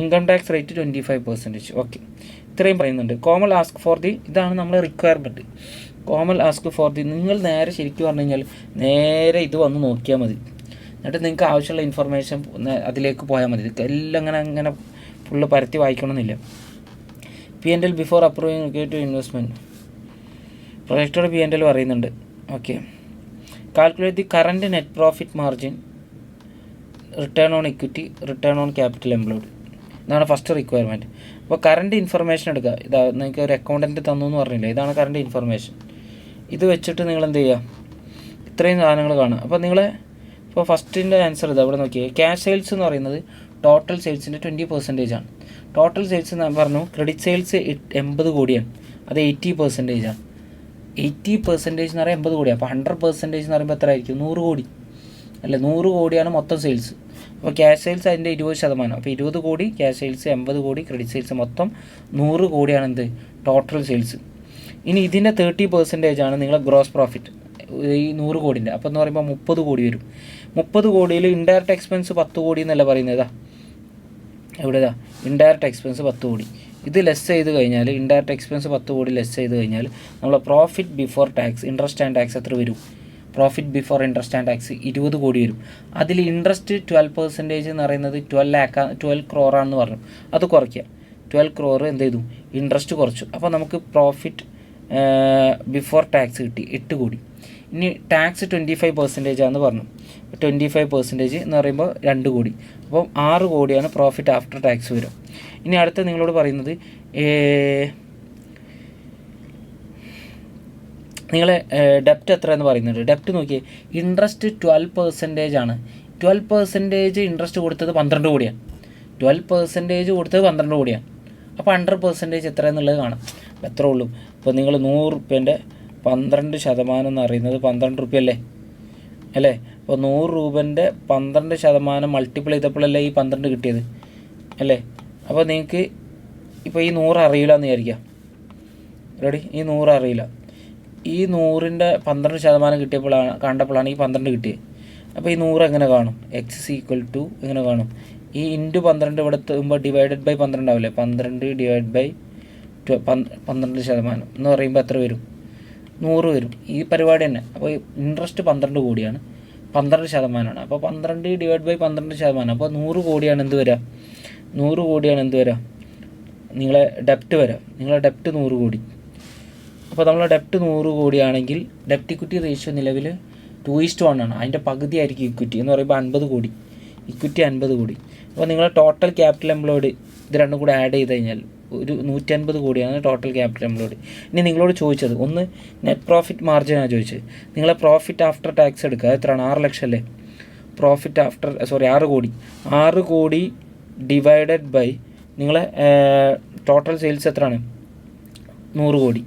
Income tax rate 25%. ഓക്കെ, ഇത്രയും പറയുന്നുണ്ട്. കോമൺ ആസ്ക് ഫോർ ദി, ഇതാണ് നമ്മൾ requirement. Common ask for the, നിങ്ങൾ നേരെ ശരിക്കും പറഞ്ഞു കഴിഞ്ഞാൽ നേരെ ഇത് വന്ന് നോക്കിയാൽ മതി. എന്നിട്ട് നിങ്ങൾക്ക് ആവശ്യമുള്ള ഇൻഫർമേഷൻ അതിലേക്ക് പോയാൽ മതി. എല്ലാം അങ്ങനെ ഫുള്ള് പരത്തി വായിക്കണമെന്നില്ല. P&L before approving to investment, projected P&L പറയുന്നുണ്ട്. Okay, calculate the current net profit margin, return on equity, return on capital employed. ഇതാണ് ഫസ്റ്റ് റിക്വയർമെൻറ്റ്. അപ്പോൾ കറൻറ്റ് ഇൻഫർമേഷൻ എടുക്കുക. ഇതാ നിങ്ങൾക്ക് ഒരു അക്കൗണ്ടൻറ്റ് തന്നു എന്ന് പറഞ്ഞില്ലേ, ഇതാണ് കറൻറ്റ് ഇൻഫർമേഷൻ. ഇത് വെച്ചിട്ട് നിങ്ങൾ എന്ത് ചെയ്യുക, ഇത്രയും സാധനങ്ങൾ കാണുക. അപ്പോൾ നിങ്ങൾ ഇപ്പോൾ ഫസ്റ്റിൻ്റെ ആൻസർ ഇതാ ഇവിടെ നോക്കിയേ. ക്യാഷ് സെയിൽസ് എന്ന് പറയുന്നത് ടോട്ടൽ സെയിൽസിൻ്റെ 20% ആണ്. ടോട്ടൽ സെയിൽസ് എന്ന് പറഞ്ഞു. ക്രെഡിറ്റ് സെയിൽസ് 80 കോടിയാണ്. അത് 80% ആണ്. 80% എന്ന് പറയുമ്പോൾ 80 കോടിയാണ്. അപ്പോൾ 100% എന്ന് പറയുമ്പോൾ എത്ര ആയിരിക്കും? 100 കോടി അല്ല, 100 കോടിയാണ് മൊത്തം സെയിൽസ്. അപ്പോൾ ക്യാഷ് സെയിൽസ് അതിൻ്റെ 20%. അപ്പോൾ 20 കോടി ക്യാഷ് സെയിൽസ്, 80 കോടി ക്രെഡിറ്റ് സെയിൽസ്, മൊത്തം 100 കോടിയാണ് എന്ത് ടോട്ടൽ സെയിൽസ്. ഇനി ഇതിൻ്റെ 30% ആണ് നിങ്ങളെ ഗ്രോസ് പ്രോഫിറ്റ്, ഈ 100 കോടിൻ്റെ. അപ്പോൾ എന്ന് പറയുമ്പോൾ 30 കോടി വരും. 30 കോടിയിൽ ഇൻഡയറക്റ്റ് എക്സ്പെൻസ് 10 കോടി എന്നല്ല പറയുന്നത്. എവിടെതാ ഇൻഡയറക്റ്റ് എക്സ്പെൻസ് 10 കോടി. ഇത് ലെസ് ചെയ്ത് കഴിഞ്ഞാൽ, ഇൻഡയറക്റ്റ് എക്സ്പെൻസ് 10 കോടി ലെസ് ചെയ്ത് കഴിഞ്ഞാൽ നമ്മളെ profit before tax, interest and tax എത്ര വരും? Profit before interest and tax 20 കോടി വരും. അതിൽ ഇൻട്രസ്റ്റ് 12% എന്ന് പറയുന്നത് 12 crore ആണെന്ന് പറഞ്ഞു. അത് കുറയ്ക്കുക. 12 crore എന്ത് ചെയ്തു? ഇൻട്രസ്റ്റ് കുറച്ചു. അപ്പോൾ നമുക്ക് പ്രോഫിറ്റ് ബിഫോർ ടാക്സ് കിട്ടി 8 കോടി. ഇനി ടാക്സ് 25% ആണെന്ന് പറഞ്ഞു. 25% എന്ന് പറയുമ്പോൾ 2 കോടി. അപ്പോൾ 6 കോടിയാണ് പ്രോഫിറ്റ് ആഫ്റ്റർ ടാക്സ് വരും. ഇനി അടുത്ത നിങ്ങളോട് പറയുന്നത് നിങ്ങളെ ഡെപ്റ്റ് എത്ര എന്ന് പറയുന്നുണ്ട്. ഡെപ്റ്റ് നോക്കിയേ, ഇൻട്രസ്റ്റ് 12% ആണ്. 12% ഇൻട്രസ്റ്റ് കൊടുത്തത് 12 കോടിയാണ്. 12% കൊടുത്തത് 12 കോടിയാണ്. അപ്പോൾ 100% എത്ര എന്നുള്ളത് കാണാം. എത്ര ഉള്ളൂ? ഇപ്പോൾ നിങ്ങൾ 100 രൂപേൻ്റെ 12% എന്ന് പറയുന്നത് 12 രൂപ അല്ലേ? അപ്പോൾ 100 രൂപേൻ്റെ 12% മൾട്ടിപ്പിൾ ചെയ്തപ്പോഴല്ലേ ഈ 12 കിട്ടിയത് അല്ലേ? അപ്പോൾ നിങ്ങൾക്ക് ഇപ്പോൾ ഈ 100 അറിയില്ല എന്ന് വിചാരിക്കുക. റെഡി. ഈ 100 അറിയില്ല. ഈ 100ൻ്റെ 12% കണ്ടപ്പോഴാണ് ഈ 12 കിട്ടിയത്. അപ്പോൾ ഈ 100 എങ്ങനെ കാണും? എക്സ് ഇസ് ഈക്വൽ ടു എങ്ങനെ കാണും? ഈ ഇൻറ്റു 12 ഇവിടെ എത്തുമ്പോൾ ഡിവൈഡഡ് ബൈ 12 ആവില്ലേ? 12 ഡിവൈഡ് ബൈ 12% എന്ന് പറയുമ്പോൾ എത്ര വരും? 100 വരും. ഈ പരിപാടി തന്നെ. അപ്പോൾ ഇൻട്രസ്റ്റ് 12 കോടിയാണ്, 12%. അപ്പോൾ 12 ഡിവൈഡ് ബൈ 12%. അപ്പോൾ 100 കോടിയാണ് എന്ത് വരിക? 100 കോടിയാണ് എന്ത് വരിക? നിങ്ങളെ ഡെപ്റ്റ് വരാം. നിങ്ങളെ ഡെപ്റ്റ് 100 കോടി. അപ്പോൾ നമ്മളെ ഡെപ്റ്റ് 100 കോടിയാണെങ്കിൽ ഡെപ്റ്റ് ഇക്വിറ്റി റേഷ്യോ നിലവിൽ 2:1 ആണ്. അതിൻ്റെ പകുതി ആയിരിക്കും ഇക്വിറ്റി എന്ന് പറയുമ്പോൾ 50 കോടി. ഇക്വിറ്റി 50 കോടി. അപ്പോൾ നിങ്ങളെ ടോട്ടൽ ക്യാപിറ്റൽ എംപ്ലോയ്ഡ് ഇത് രണ്ടും കൂടെ ആഡ് ചെയ്ത് കഴിഞ്ഞാൽ ഒരു 150 കോടിയാണ് ടോട്ടൽ ക്യാപിറ്റൽ എംപ്ലോയ്ഡ്. ഇനി നിങ്ങളോട് ചോദിച്ചത് ഒന്ന് നെറ്റ് പ്രോഫിറ്റ് മാർജിനാണ് ചോദിച്ചത്. നിങ്ങളെ പ്രോഫിറ്റ് ആഫ്റ്റർ ടാക്സ് എടുക്കുക. എത്രയാണ്? 6 ലക്ഷം അല്ലേ? പ്രോഫിറ്റ് ആഫ്റ്റർ 6 കോടി. 6 കോടി ഡിവൈഡഡ് ബൈ നിങ്ങളെ ടോട്ടൽ സെയിൽസ് എത്രയാണ്? 100 കോടി.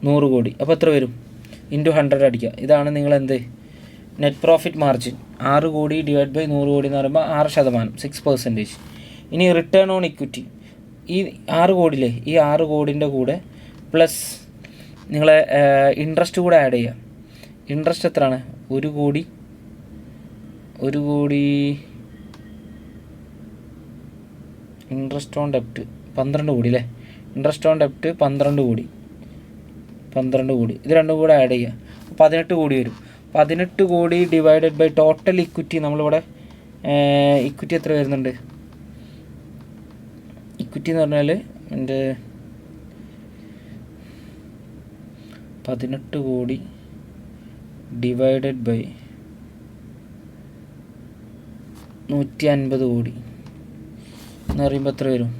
100 കോടി. അപ്പോൾ എത്ര വരും? ഇൻറ്റു 100 അടിക്കുക. ഇതാണ് നിങ്ങളെന്ത് നെറ്റ് പ്രോഫിറ്റ് മാർജിൻ. 6 കോടി ഡിവൈഡ് ബൈ 100 കോടി എന്ന് പറയുമ്പോൾ 6%, 6%. ഇനി റിട്ടേൺ ഓൺ ഇക്വിറ്റി ഈ 6 കോടിയില്ലേ, ഈ 6 കോടിൻ്റെ കൂടെ പ്ലസ് നിങ്ങളെ ഇൻട്രസ്റ്റ് കൂടെ ആഡ് ചെയ്യുക. ഇൻട്രസ്റ്റ് എത്രയാണ്? 1 കോടി ഇൻട്രസ്റ്റ് ഓൺ ഡെപ്റ്റ് 12 കോടി അല്ലേ? ഇൻട്രസ്റ്റ് ഓൺ ഡെപ്റ്റ് 12 കോടി. ഇത് രണ്ടും കൂടെ ആഡ് ചെയ്യുക. 18 കോടി വരും. 18 കോടി ഡിവൈഡഡ് ബൈ ടോട്ടൽ ഇക്വിറ്റി. നമ്മളിവിടെ ഇക്വിറ്റി എത്ര വരുന്നുണ്ട്? ഇക്വിറ്റി എന്ന് പറഞ്ഞാൽ എൻ്റെ 18 കോടി ഡിവൈഡഡ് ബൈ 150 കോടി എന്ന് പറയുമ്പോൾ എത്ര വരും?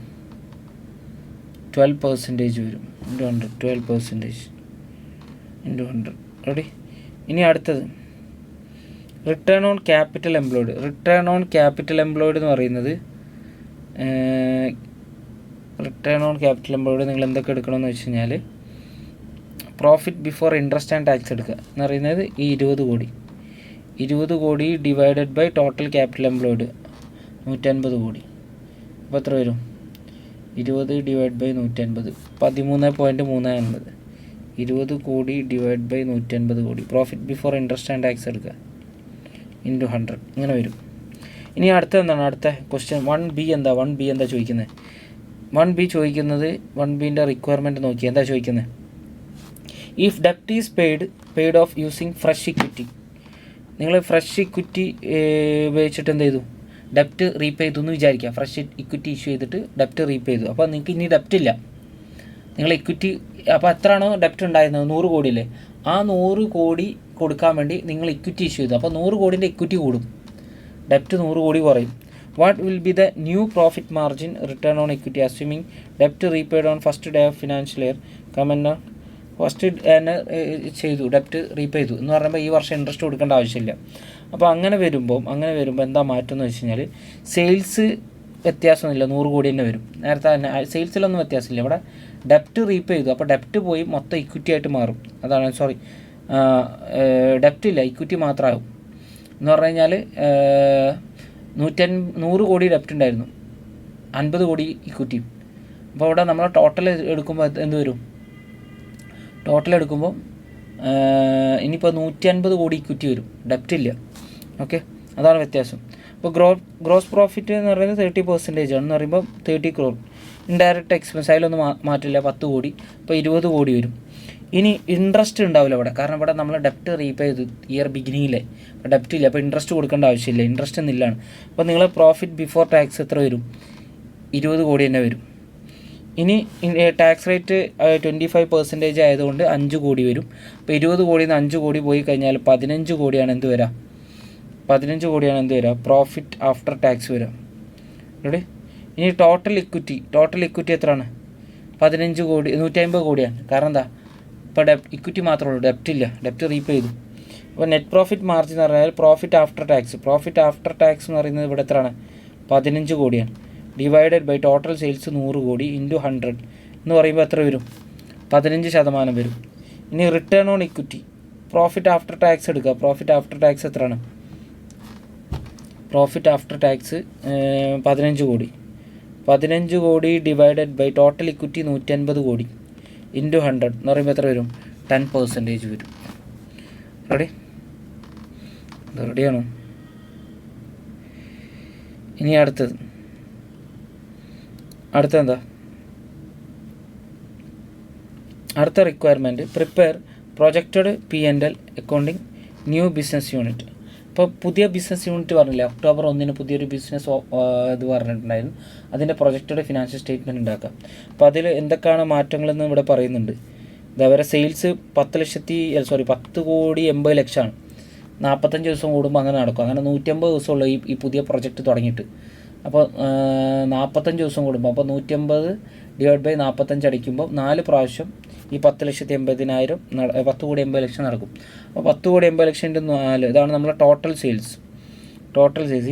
12% വരും. ഇൻറ്റു 100. 12% ഇൻറ്റു 100. റെഡി. ഇനി അടുത്തത് return on capital employed. Return on capital employed എന്ന് പറയുന്നത് നിങ്ങൾ എന്തൊക്കെ എടുക്കണമെന്ന് വെച്ച് കഴിഞ്ഞാൽ profit before interest and tax എടുക്കുക എന്ന് പറയുന്നത് ഈ 20 crore divided by total capital employed 150 crore. അപ്പോൾ എത്ര വരും? 20 ഡിവൈഡ് ബൈ 150 13.350. 20 കോടി ഡിവൈഡ് ബൈ 150 കോടി. Profit before interest and tax എടുക്കുക ഇൻറ്റു 100. ഇങ്ങനെ വരും. ഇനി അടുത്ത എന്താണ്? അടുത്ത ക്വസ്റ്റ്യൻ 1B എന്താ? 1B എന്താ ചോദിക്കുന്നത്? 1B ചോദിക്കുന്നത് 1Bൻ്റെ റിക്വയർമെൻറ്റ് നോക്കി. എന്താ ചോദിക്കുന്നത്? ഇഫ് ഡെപ്റ്റ് is paid off using fresh equity. നിങ്ങൾ ഫ്രഷ് ഇക്വിറ്റി ഉപയോഗിച്ചിട്ട് എന്ത് ചെയ്തു? ഡെപ്റ്റ് റീപേ ചെയ്തു എന്ന് വിചാരിക്കുക. ഫ്രഷ് ഇക്വിറ്റി ഇഷ്യൂ ചെയ്തിട്ട് ഡെപ്റ്റ് റീപേ ചെയ്തു. അപ്പോൾ നിങ്ങൾക്ക് ഇനി ഡെപ്റ്റ് ഇല്ല. നിങ്ങൾ ഇക്വിറ്റി അപ്പോൾ എത്രയാണോ ഡെപ്റ്റ് ഉണ്ടായിരുന്നത്? 100 കോടിയില്ലേ? ആ 100 കോടി കൊടുക്കാൻ വേണ്ടി നിങ്ങൾ ഇക്വിറ്റി ഇഷ്യൂ ചെയ്തു. അപ്പോൾ 100 കോടിൻ്റെ ഇക്വിറ്റി കൂടും, ഡെപ്റ്റ് 100 കോടി കുറയും. What will be the new profit margin return on equity assuming ഡെപ്റ്റ് repaid on first day of financial year? Comment first തന്നെ ചെയ്തു, ഡെപ്റ്റ് റീപേ ചെയ്തു എന്ന് പറയുമ്പോൾ ഈ വർഷം ഇൻട്രസ്റ്റ് കൊടുക്കേണ്ട ആവശ്യമില്ല. അപ്പോൾ അങ്ങനെ വരുമ്പോൾ എന്താ മാറ്റം എന്ന് വെച്ച് കഴിഞ്ഞാൽ സെയിൽസ് വ്യത്യാസമൊന്നുമില്ല, 100 കോടി തന്നെ വരും. നേരത്തെ തന്നെ സെയിൽസിലൊന്നും വ്യത്യാസമില്ല. ഇവിടെ ഡെപ്റ്റ് റീപേ ചെയ്തു, അപ്പോൾ ഡെപ്റ്റ് പോയി മൊത്തം ഇക്വിറ്റി ആയിട്ട് മാറും. അതാണ് ഡെപ്റ്റ് ഇല്ല, ഇക്വിറ്റി മാത്രമാകും എന്ന് പറഞ്ഞു കഴിഞ്ഞാൽ 100 കോടി ഡെപ്റ്റ് ഉണ്ടായിരുന്നു, 50 കോടി ഇക്വിറ്റിയും. അപ്പോൾ ഇവിടെ നമ്മൾ ടോട്ടൽ എടുക്കുമ്പോൾ എന്ത് വരും? ടോട്ടൽ എടുക്കുമ്പോൾ ഇനിയിപ്പോൾ 150 കോടി ഇക്വിറ്റി വരും, ഡെപ്റ്റ് ഇല്ല. ഓക്കെ, അതാണ് വ്യത്യാസം. അപ്പോൾ ഗ്രോസ് പ്രോഫിറ്റ് എന്ന് പറയുന്നത് 30% ആണെന്ന് പറയുമ്പോൾ 30 crore. ഇൻഡയറക്റ്റ് എക്സ്പെൻസ് അതിലൊന്നും മാറ്റില്ല, 10 കോടി. അപ്പോൾ 20 കോടി വരും. ഇനി ഇൻട്രസ്റ്റ് ഉണ്ടാവില്ല ഇവിടെ, കാരണം ഇവിടെ നമ്മൾ ഡെപ്റ്റ് റീപേ ചെയ്തു ഇയർ ബിഗിനിങ്ങിലെ. അപ്പോൾ ഡെപ്റ്റ് ഇല്ല, അപ്പോൾ ഇൻട്രസ്റ്റ് കൊടുക്കേണ്ട ആവശ്യമില്ല, ഇൻട്രസ്റ്റ് നില്ലാണ്. അപ്പോൾ നിങ്ങൾ പ്രോഫിറ്റ് ബിഫോർ ടാക്സ് എത്ര വരും? 20 കോടി തന്നെ വരും. ഇനി ടാക്സ് റേറ്റ് 25% ആയതുകൊണ്ട് 5 കോടി വരും. അപ്പോൾ 20 കോടിയിൽ നിന്ന് 5 കോടി പോയി കഴിഞ്ഞാൽ 15 കോടിയാണ് എന്ത് വരിക? 15 കോടിയാണ് എന്ത് വരിക? പ്രോഫിറ്റ് ആഫ്റ്റർ ടാക്സ് വരിക. റെഡി. ഇനി ടോട്ടൽ ഇക്വിറ്റി എത്രയാണ്? 15 കോടി, 150 കോടിയാണ്. കാരണം എന്താ? ഇപ്പോൾ ഇക്വിറ്റി മാത്രമേ ഉള്ളൂ, ഡെപ്റ്റ് ഇല്ല, ഡെപ്റ്റ് റീപേ ചെയ്തു. അപ്പോൾ നെറ്റ് പ്രോഫിറ്റ് മാർജിൻ എന്ന് പറഞ്ഞാൽ പ്രോഫിറ്റ് ആഫ്റ്റർ ടാക്സ് എന്ന് പറയുന്നത് ഇവിടെ എത്രയാണ്? 15 കോടിയാണ്. ഡിവൈഡഡ് ബൈ ടോട്ടൽ സെയിൽസ് 100 കോടി ഇൻറ്റു 100 എന്ന് പറയുമ്പോൾ എത്ര വരും? 15% വരും. ഇനി return on equity, profit after tax എടുക്കുക. പ്രോഫിറ്റ് ആഫ്റ്റർ ടാക്സ് എത്രയാണ്? പ്രോഫിറ്റ് ആഫ്റ്റർ ടാക്സ് 15 കോടി. 15 കോടി ഡിവൈഡഡ് ബൈ ടോട്ടൽ ഇക്വിറ്റി 150 കോടി ഇൻറ്റു 100 എന്ന് പറയുമ്പോൾ എത്ര വരും? 10% വരും. റെഡിയാണോ? ഇനി അടുത്തെന്താ? അടുത്ത requirement prepare projected P&L accounting new business unit. ഇപ്പോൾ പുതിയ ബിസിനസ് യൂണിറ്റ് പറഞ്ഞില്ലേ, October 1 പുതിയൊരു ബിസിനസ് ഇത് പറഞ്ഞിട്ടുണ്ടായിരുന്നു. അതിൻ്റെ പ്രൊജക്റ്റഡ് ഫിനാൻഷ്യൽ സ്റ്റേറ്റ്മെൻറ്റ് ഉണ്ടാക്കാം. അപ്പോൾ അതിൽ എന്തൊക്കെയാണ് മാറ്റങ്ങളെന്ന് ഇവിടെ പറയുന്നുണ്ട്. ഇതവരെ സെയിൽസ് 10 കോടി 80 ലക്ഷമാണ്. 45 ദിവസം കൂടുമ്പോൾ അങ്ങനെ നടക്കും. അങ്ങനെ 150 ദിവസമുള്ള ഈ പുതിയ പ്രൊജക്റ്റ് തുടങ്ങിയിട്ട്. അപ്പോൾ 45 ദിവസം കൂടുമ്പോൾ, അപ്പോൾ 150 / 45 അടിക്കുമ്പോൾ 4 പ്രാവശ്യം ഈ 10,80,000 10 കോടി 80 ലക്ഷം നടക്കും. അപ്പോൾ 10 കോടി 80 ലക്ഷം × 4 ഇതാണ് നമ്മുടെ ടോട്ടൽ സെയിൽസ്.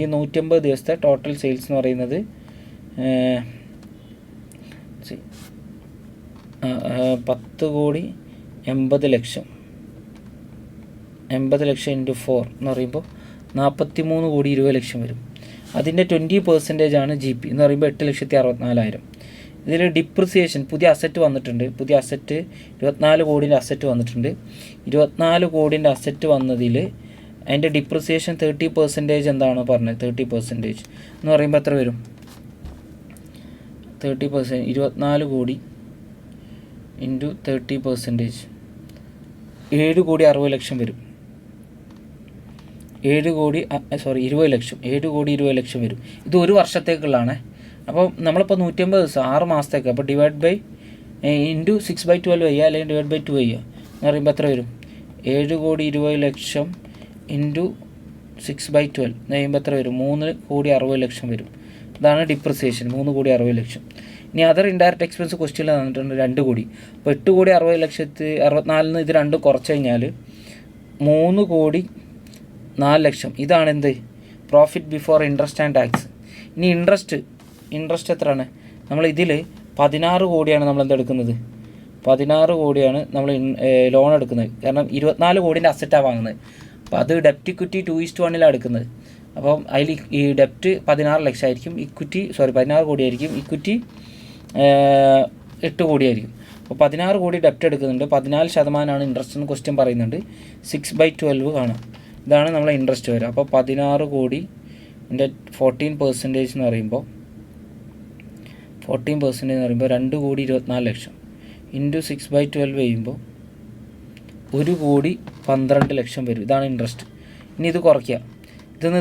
ഈ 150 ദിവസത്തെ ടോട്ടൽ സെയിൽസ് എന്ന് പറയുന്നത് 10 കോടി 80 ലക്ഷം × 4 എന്ന് പറയുമ്പോൾ 43 കോടി 20 ലക്ഷം വരും. അതിൻ്റെ 20% ആണ് GP എന്ന് പറയുമ്പോൾ 8,64,000. ഇതിൽ ഡിപ്രിസിയേഷൻ പുതിയ അസറ്റ് വന്നിട്ടുണ്ട്. 24 കോടിൻ്റെ അസറ്റ് വന്നിട്ടുണ്ട്. 24 കോടിൻ്റെ അസറ്റ് വന്നതിൽ അതിൻ്റെ ഡിപ്രിസിയേഷൻ 30% എന്താണോ പറഞ്ഞത്, 30% എന്ന് പറയുമ്പോൾ എത്ര വരും? 30% 24 കോടി ഇൻറ്റു 30% 7 കോടി 60 ലക്ഷം വരും. 20 കോടി 20 ലക്ഷം വരും. ഇത് ഒരു വർഷത്തേക്കുള്ളതാണ്. അപ്പോൾ നമ്മളിപ്പോൾ 150 ദിവസം 6 മാസത്തേക്ക്. അപ്പോൾ ഡിവൈഡ് ബൈ ഇൻറ്റു 6/12 ചെയ്യുക, അല്ലെങ്കിൽ ഡിവൈഡ് ബൈ 2 ചെയ്യുക എന്ന് പറയുമ്പോൾ എത്ര വരും? 7 കോടി 20 ലക്ഷം ഇൻറ്റു 6/12 എന്ന് പറയുമ്പോൾ എത്ര വരും? 3 കോടി 60 ലക്ഷം വരും. ഇതാണ് ഡിപ്രിസിയേഷൻ, 3 കോടി 60 ലക്ഷം. ഇനി അതർ ഇൻഡയറക്റ്റ് എക്സ്പെൻസ് ക്വസ്റ്റ്യനിൽ തന്നിട്ടുണ്ട് 2 കോടി. അപ്പോൾ 8 കോടി 60 ലക്ഷത്തി 64 ഇത് രണ്ടും കുറച്ച് കഴിഞ്ഞാൽ 3 കോടി 4 ലക്ഷം. ഇതാണ് എന്ത്? Profit before interest and tax. ഇനി ഇൻട്രസ്റ്റ് എത്രയാണ്? നമ്മൾ ഇതിൽ 16 കോടിയാണ് നമ്മൾ എന്തെടുക്കുന്നത്? 16 കോടിയാണ് നമ്മൾ ലോൺ എടുക്കുന്നത്. കാരണം 24 കോടിൻ്റെ അസറ്റാണ് വാങ്ങുന്നത്. അപ്പോൾ അത് ഡെപ്റ്റ് ഇക്വിറ്റി 2:1 എടുക്കുന്നത്. അപ്പം അതിൽ ഈ ഡെപ്റ്റ് 16 ലക്ഷം ആയിരിക്കും, 16 കോടിയായിരിക്കും, ഇക്വിറ്റി 8 കോടിയായിരിക്കും. അപ്പോൾ 16 കോടി ഡെപ്റ്റ് എടുക്കുന്നുണ്ട്. 14% ഇൻട്രസ്റ്റ് എന്ന് ക്വസ്റ്റ്യൻ പറയുന്നുണ്ട്. 6/12 കാണാം. ഇതാണ് നമ്മളെ ഇൻട്രസ്റ്റ് വരിക. അപ്പോൾ 16 കോടി ൻ്റെ 14% എന്ന് പറയുമ്പോൾ 2 കോടി 24 ലക്ഷം ഇൻറ്റു 6/12 ചെയ്യുമ്പോൾ 1 കോടി 12 ലക്ഷം വരും. ഇതാണ് ഇൻട്രസ്റ്റ്. ഇനി ഇത് കുറയ്ക്കുക.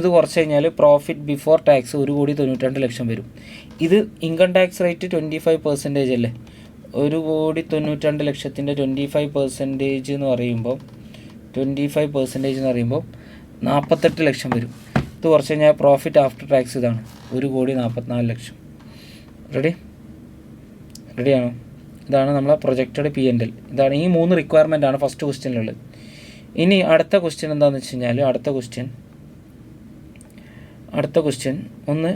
ഇത് കുറച്ച് കഴിഞ്ഞാൽ പ്രോഫിറ്റ് ബിഫോർ ടാക്സ് 1 കോടി 92 ലക്ഷം വരും. ഇത് ഇൻകം ടാക്സ് റേറ്റ് 25% അല്ലേ? 1 കോടി 92 ലക്ഷത്തിൻ്റെ 25% എന്ന് പറയുമ്പോൾ 48 ലക്ഷം വരും. ഇത് കുറച്ച് കഴിഞ്ഞാൽ പ്രോഫിറ്റ് ആഫ്റ്റർ ടാക്സ് ഇതാണ് 1 കോടി 44 ലക്ഷം. റെഡിയാണോ? ഇതാണ് നമ്മളെ പ്രൊജക്റ്റഡ് P&L. ഇതാണ് ഈ 3 റിക്വയർമെൻ്റ് ആണ് ഫസ്റ്റ് ക്വസ്റ്റ്യനിലുള്ളത്. ഇനി അടുത്ത ക്വസ്റ്റ്യൻ എന്താണെന്ന് വെച്ച് കഴിഞ്ഞാൽ അടുത്ത ക്വസ്റ്റ്യൻ ഒന്ന്,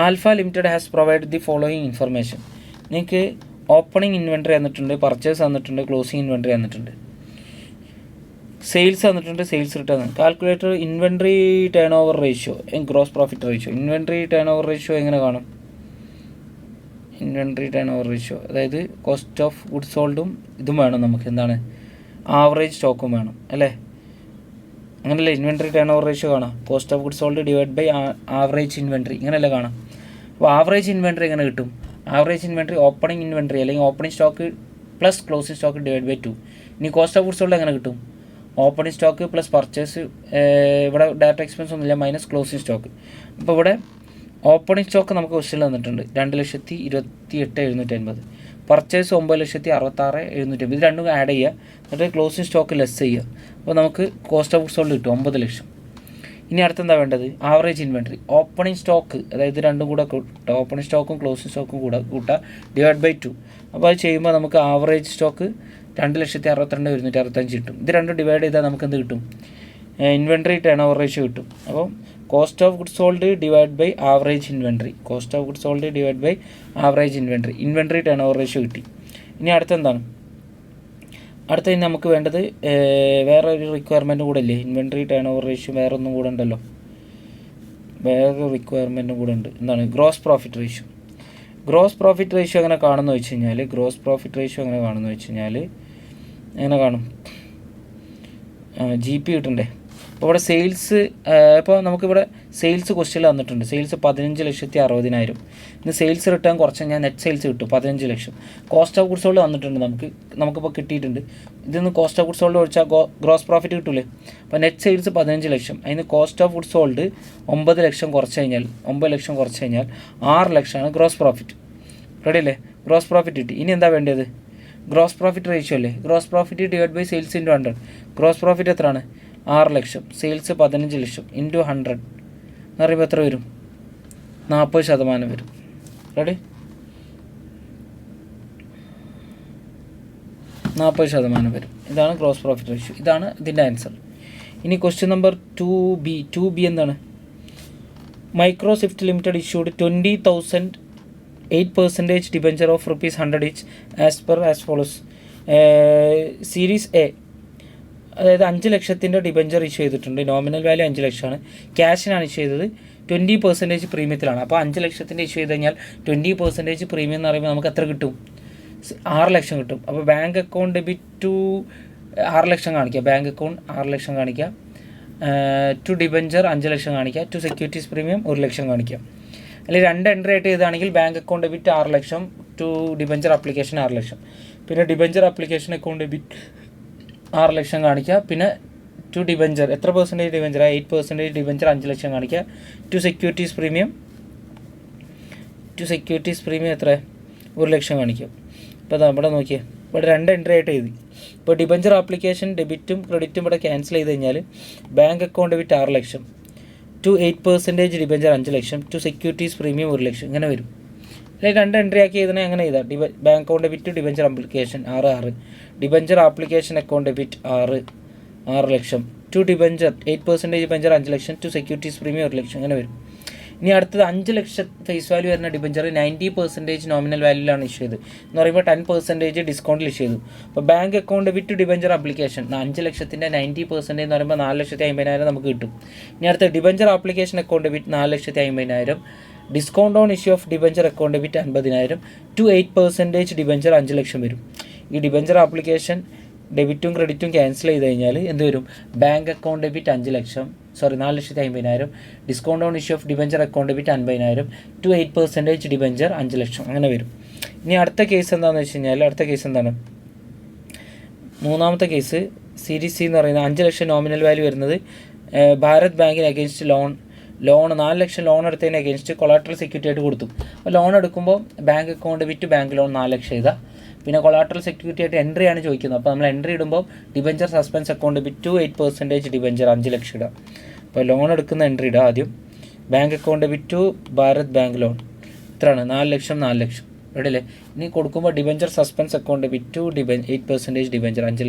alpha limited has provide the following information. നിങ്ങൾക്ക് ഓപ്പണിംഗ് ഇൻവെൻട്രി തന്നിട്ടുണ്ട്, പർച്ചേസ് തന്നിട്ടുണ്ട്, ക്ലോസിംഗ് ഇൻവെൻട്രി തന്നിട്ടുണ്ട്, സെയിൽസ് തന്നിട്ടുണ്ട്, sales return. Calculator inventory turnover ratio, gross profit ratio. Inventory turnover ratio എങ്ങനെ കാണും? ഇൻവെൻട്രി ടേൺ ഓവർ റേഷ്യോ അതായത് cost of goods സോൾഡും ഇതും വേണം നമുക്ക്. എന്താണ്? ആവറേജ് സ്റ്റോക്കും വേണം അല്ലേ? അങ്ങനെയല്ലേ ഇൻവെൻട്രി ടേൺ ഓവർ റേഷ്യോ കാണാം. Cost of goods sold divide by average inventory, ഇങ്ങനെയല്ലേ കാണാം. അപ്പോൾ ആവറേജ് ഇൻവെൻട്രി എങ്ങനെ കിട്ടും? ആവറേജ് ഇൻവെൻട്രി ഓപ്പണിംഗ് ഇൻവെൻട്രി അല്ലെങ്കിൽ opening stock plus closing stock divide by 2. ഇനി കോസ്റ്റ് ഓഫ് ഗുഡ്സ് സോൾഡ് എങ്ങനെ കിട്ടും? ഓപ്പണിംഗ് സ്റ്റോക്ക് പ്ലസ് പർച്ചേസ്, ഇവിടെ ഡയറക്റ്റ് എക്സ്പെൻസ് ഒന്നുമില്ല, മൈനസ് ക്ലോസിംഗ് സ്റ്റോക്ക്. അപ്പോൾ ഇവിടെ ഓപ്പണിംഗ് സ്റ്റോക്ക് നമുക്ക് ക്വസ്റ്റ്യൻ തന്നിട്ടുണ്ട് 2,28,750. പർച്ചേസ് 9,66,750. ഇത് രണ്ടും ആഡ് ചെയ്യുക, എന്നിട്ട് ക്ലോസിംഗ് സ്റ്റോക്ക് ലെസ് ചെയ്യുക. അപ്പോൾ നമുക്ക് കോസ്റ്റ് ഓഫ് ഗുഡ്സ് സോൾഡ് കിട്ടും 9 ലക്ഷം. ഇനി അടുത്തെന്താ വേണ്ടത്? Average inventory. ഓപ്പണിംഗ് സ്റ്റോക്ക് അതായത് രണ്ടും കൂടെ കൂട്ടുക, ഓപ്പണിംഗ് സ്റ്റോക്കും ക്ലോസിംഗ് സ്റ്റോക്കും കൂട്ടുക ഡിവൈഡ് ബൈ 2. അപ്പോൾ അത് ചെയ്യുമ്പോൾ നമുക്ക് ആവറേജ് സ്റ്റോക്ക് 2,62,165 കിട്ടും. ഇത് രണ്ടും ഡിവൈഡ് ചെയ്താൽ നമുക്ക് എന്ത് കിട്ടും? ഇൻവെൻട്രി ടേൺ ഓവർ റേഷ്യോ കിട്ടും. അപ്പോൾ cost of goods sold divide by average inventory, inventory turnover ratio കിട്ടി. ഇനി അടുത്തെന്താണ്? അടുത്ത നമുക്ക് വേണ്ടത് വേറെ ഒരു റിക്വയർമെൻറ്റും കൂടെ ഇല്ലേ? ഇൻവെൻട്രി ടേൺ ഓവർ റേഷ്യോ വേറെ ഒന്നും കൂടെ ഉണ്ടല്ലോ, വേറെ റിക്വയർമെൻറ്റും കൂടെ ഉണ്ട്. എന്താണ്? Gross profit ratio. Gross profit ratio എങ്ങനെ കാണുമെന്ന് വെച്ച് കഴിഞ്ഞാൽ എങ്ങനെ കാണും, GP കിട്ടണ്ടേ. അപ്പോൾ ഇവിടെ സെയിൽസ്, ഇപ്പോൾ നമുക്കിവിടെ സെയിൽസ് ക്വസ്റ്റ്യൻ തന്നിട്ടുണ്ട്. സെയിൽസ് 15,60,000. ഇന്ന് സെയിൽസ് റിട്ടേൺ കുറച്ച് ഞാൻ നെറ്റ് സെയിൽസ് കിട്ടും 15 lakh. Cost of goods sold തന്നിട്ടുണ്ട്, നമുക്കിപ്പോൾ കിട്ടിയിട്ടുണ്ട്. ഇതിന്ന് കോസ്റ്റ് ഓഫ് ഗുഡ്സ് സോൾഡ് ഒഴിച്ചാൽ ഗ്രോസ് പ്രോഫിറ്റ് കിട്ടൂലേ. അപ്പോൾ നെറ്റ് സെയിൽസ് 15 ലക്ഷം, അതിന് cost of goods sold 9 lakh കുറച്ച് കഴിഞ്ഞാൽ 6 ലക്ഷമാണ് ഗ്രോസ് പ്രോഫിറ്റ്. റെഡി അല്ലേ? ഗ്രോസ് പ്രോഫിറ്റ് കിട്ടി. ഇനി എന്താ വേണ്ടത്? ഗ്രോസ് പ്രോഫിറ്റ് റേഷ്യോ അല്ലേ. Gross profit divide by sales into 100. Gross profit എത്രയാണ്? 6 ലക്ഷം. സെയിൽസ് 15 ലക്ഷം ഇൻറ്റു 100 എന്ന് പറയുമ്പോൾ എത്ര വരും? 40% വരും. റെഡി? 40% വരും. ഇതാണ് ഗ്രോസ് പ്രോഫിറ്റ് റേഷ്യോ. ഇതാണ് ഇതിൻ്റെ ആൻസർ. ഇനി ക്വസ്റ്റ്യൻ നമ്പർ 2B എന്താണ്? Microsoft limited issued 20,000 8% debenture of ₹100 each as follows. Series A, അതായത് 5 ലക്ഷത്തിൻ്റെ ഡിബഞ്ചർ ഇഷ്യൂ ചെയ്തിട്ടുണ്ട്. നോമിനൽ വാല്യൂ 5 ലക്ഷമാണ്. ക്യാഷിനാണ് ഇഷ്യൂ ചെയ്തത്. 20% പ്രീമിയത്തിലാണ്. അപ്പോൾ 5 ലക്ഷത്തിൻ്റെ ഇഷ്യൂ ചെയ്ത് കഴിഞ്ഞാൽ 20% പ്രീമിയം എന്ന് പറയുമ്പോൾ നമുക്ക് എത്ര കിട്ടും? 6 ലക്ഷം കിട്ടും. അപ്പോൾ ബാങ്ക് അക്കൗണ്ട് ഡെബിറ്റ് ടു 6 ലക്ഷം കാണിക്കുക. ബാങ്ക് അക്കൗണ്ട് 6 ലക്ഷം കാണിക്കുക. ടു ഡിബഞ്ചർ 5 ലക്ഷം കാണിക്കുക. ടു സെക്യൂരിറ്റീസ് പ്രീമിയം 1 ലക്ഷം കാണിക്കുക. അല്ലെങ്കിൽ 2 എൻട്രി ആയിട്ട് ചെയ്താണെങ്കിൽ bank account debit 6 lakh, to debenture application 6 ലക്ഷം. പിന്നെ ഡിബഞ്ചർ ആപ്ലിക്കേഷൻ അക്കൗണ്ട് ഡെബിറ്റ് 6 ലക്ഷം കാണിക്കുക. പിന്നെ ടു ഡിബഞ്ചർ എത്ര പെർസെൻറ്റേജ് ഡിബഞ്ചർ? 8% ഡിബഞ്ചർ 5 ലക്ഷം കാണിക്കുക. ടു സെക്യൂരിറ്റീസ് പ്രീമിയം എത്ര? 1 ലക്ഷം കാണിക്കും. ഇപ്പോൾ ഇവിടെ നോക്കിയേ, ഇവിടെ 2 എൻട്രി ആയിട്ട് എഴുതി. ഇപ്പോൾ ഡിബഞ്ചർ ആപ്ലിക്കേഷൻ ഡെബിറ്റും ക്രെഡിറ്റും ഇവിടെ ക്യാൻസൽ ചെയ്ത് കഴിഞ്ഞാൽ bank account debit 6 lakh, to 8% debenture 5 lakh, to securities premium 1 lakh ഇങ്ങനെ വരും. അല്ലെങ്കിൽ 2 എൻട്രി ആക്കി ചെയ്തതിനെ അങ്ങനെ ചെയ്താൽ bank account debit debenture application 6 debenture application account debit 6 lakh, to debenture 8% debenture 5 lakh, to securities premium 1 lakh ഇങ്ങനെ വരും. ഇനി അടുത്തത് 5 ലക്ഷം ഫേസ് വാല്യൂ വരുന്ന ഡിബഞ്ചർ 90% നോമിനൽ വാല്യൂലാണ് ഇഷ്യൂ ചെയ്ത് എന്ന് പറയുമ്പോൾ 10% ഡിസ്കൗണ്ടിൽ ഇഷ്യൂ ചെയ്തു. അപ്പോൾ ബാങ്ക് അക്കൗണ്ട് വിത്ത് ഡിബഞ്ചർ ആപ്ലിക്കേഷൻ 5 ലക്ഷത്തിൻ്റെ 90% എന്ന് പറയുമ്പോൾ 4,50,000 നമുക്ക് കിട്ടും. ഇനി അടുത്ത debenture application account with 4,50,000, discount on issue of debenture account with 50,000, to 8% debenture 5 lakh വരും. ഈ ഡിബഞ്ചർ ആപ്ലിക്കേഷൻ ഡെബിറ്റും ക്രെഡിറ്റും ക്യാൻസൽ ചെയ്ത് കഴിഞ്ഞാൽ എന്ത് വരും? Bank account debit 4,50,000, discount on issue of debenture account debit 50,000, to 8% debenture 5 lakh അങ്ങനെ വരും. ഇനി അടുത്ത കേസ് എന്താണെന്ന് വെച്ച് കഴിഞ്ഞാൽ എന്താണ്? മൂന്നാമത്തെ കേസ് സീരീസ് സി എന്ന് പറയുന്നത് 5 ലക്ഷം നോമിനൽ വാല്യൂ വരുന്നത് ഭാരത് ബാങ്കിന് അഗേൻസ്റ്റ് ലോൺ 4 ലക്ഷം ലോൺ എടുത്തതിന് അഗേൻസ്റ്റ് കൊളാട്രൽ സെക്യൂരിറ്റി ആയിട്ട് കൊടുത്തു. അപ്പോൾ ലോൺ എടുക്കുമ്പോൾ ബാങ്ക് അക്കൗണ്ട് വിറ്റ് ബാങ്ക് ലോൺ 4 ലക്ഷം എഴുതുക. പിന്നെ കൊളാട്രൽ സെക്യൂരിറ്റി ആയിട്ട് എൻട്രി ആണ് ചോദിക്കുന്നത്. അപ്പോൾ നമ്മൾ എൻട്രി ഇടുമ്പോൾ debenture suspense account with to 8% debenture 5 lakh ഇടുക. അപ്പോൾ ലോൺ എടുക്കുന്ന എൻട്രി ഇടുക ആദ്യം. Bank account with to Bharat bank loan എത്രയാണ്? 4 ലക്ഷം റെഡി അല്ലേ? ഇനി കൊടുക്കുമ്പോൾ debenture suspense account with to 8% debenture 5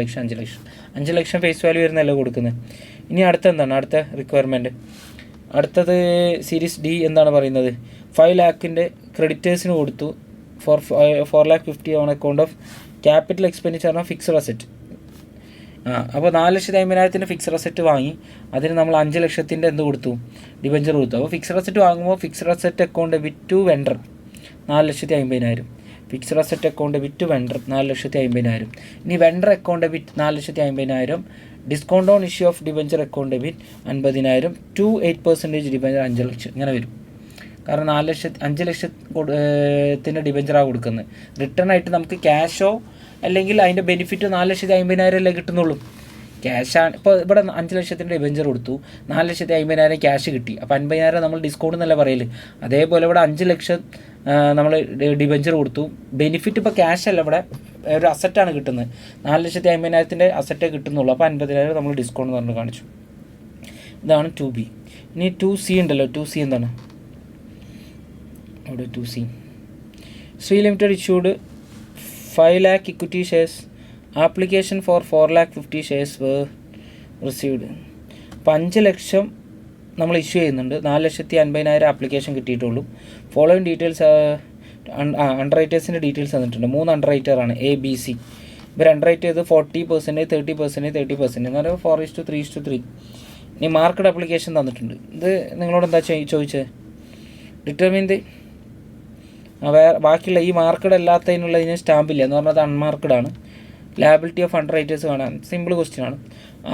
lakh face value വരുന്നതല്ലേ കൊടുക്കുന്നത്. ഇനി അടുത്ത റിക്വയർമെൻറ്റ്. അടുത്തത് സീരീസ് ഡി എന്താണ് പറയുന്നത്? 5 ലാഖിൻ്റെ ക്രെഡിറ്റേഴ്സിന് കൊടുത്തു for 4,50,000 on account of capital expenditure of fixed asset. അപ്പോൾ 4,50,000 ഫിക്സഡ് അസറ്റ് വാങ്ങി അതിന് നമ്മൾ 5 ലക്ഷത്തിൻ്റെ എന്ത് കൊടുത്തു? ഡിബഞ്ചർ കൊടുത്തു. അപ്പോൾ ഫിക്സഡ് അസറ്റ് വാങ്ങുമ്പോൾ ഫിക്സഡ് അസറ്റ് അക്കൗണ്ട് വിറ്റ് വെണ്ടർ 4,50,000, ഫിക്സഡ് അസറ്റ് അക്കൗണ്ട് വിറ്റ് വെണ്ടർ 4,50,000. ഇനി വെണ്ടർ അക്കൗണ്ട് വിറ്റ് 4,50,000, discount on issue of debenture account വിറ്റ് 50,000, ടു 8% ഡിബഞ്ചർ 5 ലക്ഷം ഇങ്ങനെ വരും. കാരണം 5 ലക്ഷത്തിൻ്റെ ഡിബഞ്ചറാണ് കൊടുക്കുന്നത്. റിട്ടേൺ ആയിട്ട് നമുക്ക് ക്യാഷോ അല്ലെങ്കിൽ അതിൻ്റെ ബെനിഫിറ്റ് 4,50,000 കിട്ടുന്നുള്ളൂ. ക്യാഷാണ്. ഇപ്പോൾ ഇവിടെ 5 ലക്ഷത്തിൻ്റെ ഡിബഞ്ചർ കൊടുത്തു, 4,50,000 ക്യാഷ് കിട്ടി. അപ്പോൾ 50,000 നമ്മൾ ഡിസ്കൗണ്ട് എന്നല്ല പറയല്. അതേപോലെ ഇവിടെ 5 ലക്ഷം നമ്മൾ ഡിബഞ്ചർ കൊടുത്തു, ബെനിഫിറ്റ് ഇപ്പോൾ ക്യാഷ് അല്ല, ഇവിടെ ഒരു അസറ്റാണ് കിട്ടുന്നത്. 4,50,000 അസറ്റേ കിട്ടുന്നുള്ളൂ. അപ്പോൾ 50,000 നമ്മൾ ഡിസ്കൗണ്ട് എന്ന് പറഞ്ഞ് കാണിച്ചു. ഇതാണ് 2B. ഇനി 2C ഉണ്ടല്ലോ. 2C എന്താണ്? അവിടെ 2C Shri limited issued 5 lakh equity shares. Application for 4,50,000 shares were received. അപ്പോൾ 5 ലക്ഷം നമ്മൾ ഇഷ്യൂ ചെയ്യുന്നുണ്ട്, 4,50,000 ആപ്ലിക്കേഷൻ കിട്ടിയിട്ടുള്ളൂ. ഫോളോയിങ് ഡീറ്റെയിൽസ് അണ്ടർ റൈറ്റേഴ്സിൻ്റെ ഡീറ്റെയിൽസ് തന്നിട്ടുണ്ട്. 3 അണ്ടർ റൈറ്ററാണ് ABC. ഇവർ അണ്ടർ റൈറ്റ് ചെയ്ത് 40%, 30% എന്ന് പറയുമ്പോൾ 4:3:3. ഇനി മാർക്കറ്റ് ആപ്ലിക്കേഷൻ തന്നിട്ടുണ്ട്. ഇത് നിങ്ങളോട് എന്താ ചോദിച്ചത്? ഡിറ്റർമിൻ ദി ബാക്കിയുള്ള ഈ മാർക്കഡ് അല്ലാത്തതിനുള്ളതിന് സ്റ്റാമ്പില്ല എന്ന് പറഞ്ഞാൽ അത് അൺമാർക്കഡ് ആണ്. ലാബിലിറ്റി ഓഫ് അണ്ടർ റൈറ്റേഴ്സ് കാണാൻ സിമ്പിൾ ക്വസ്റ്റ്യൻ ആണ്.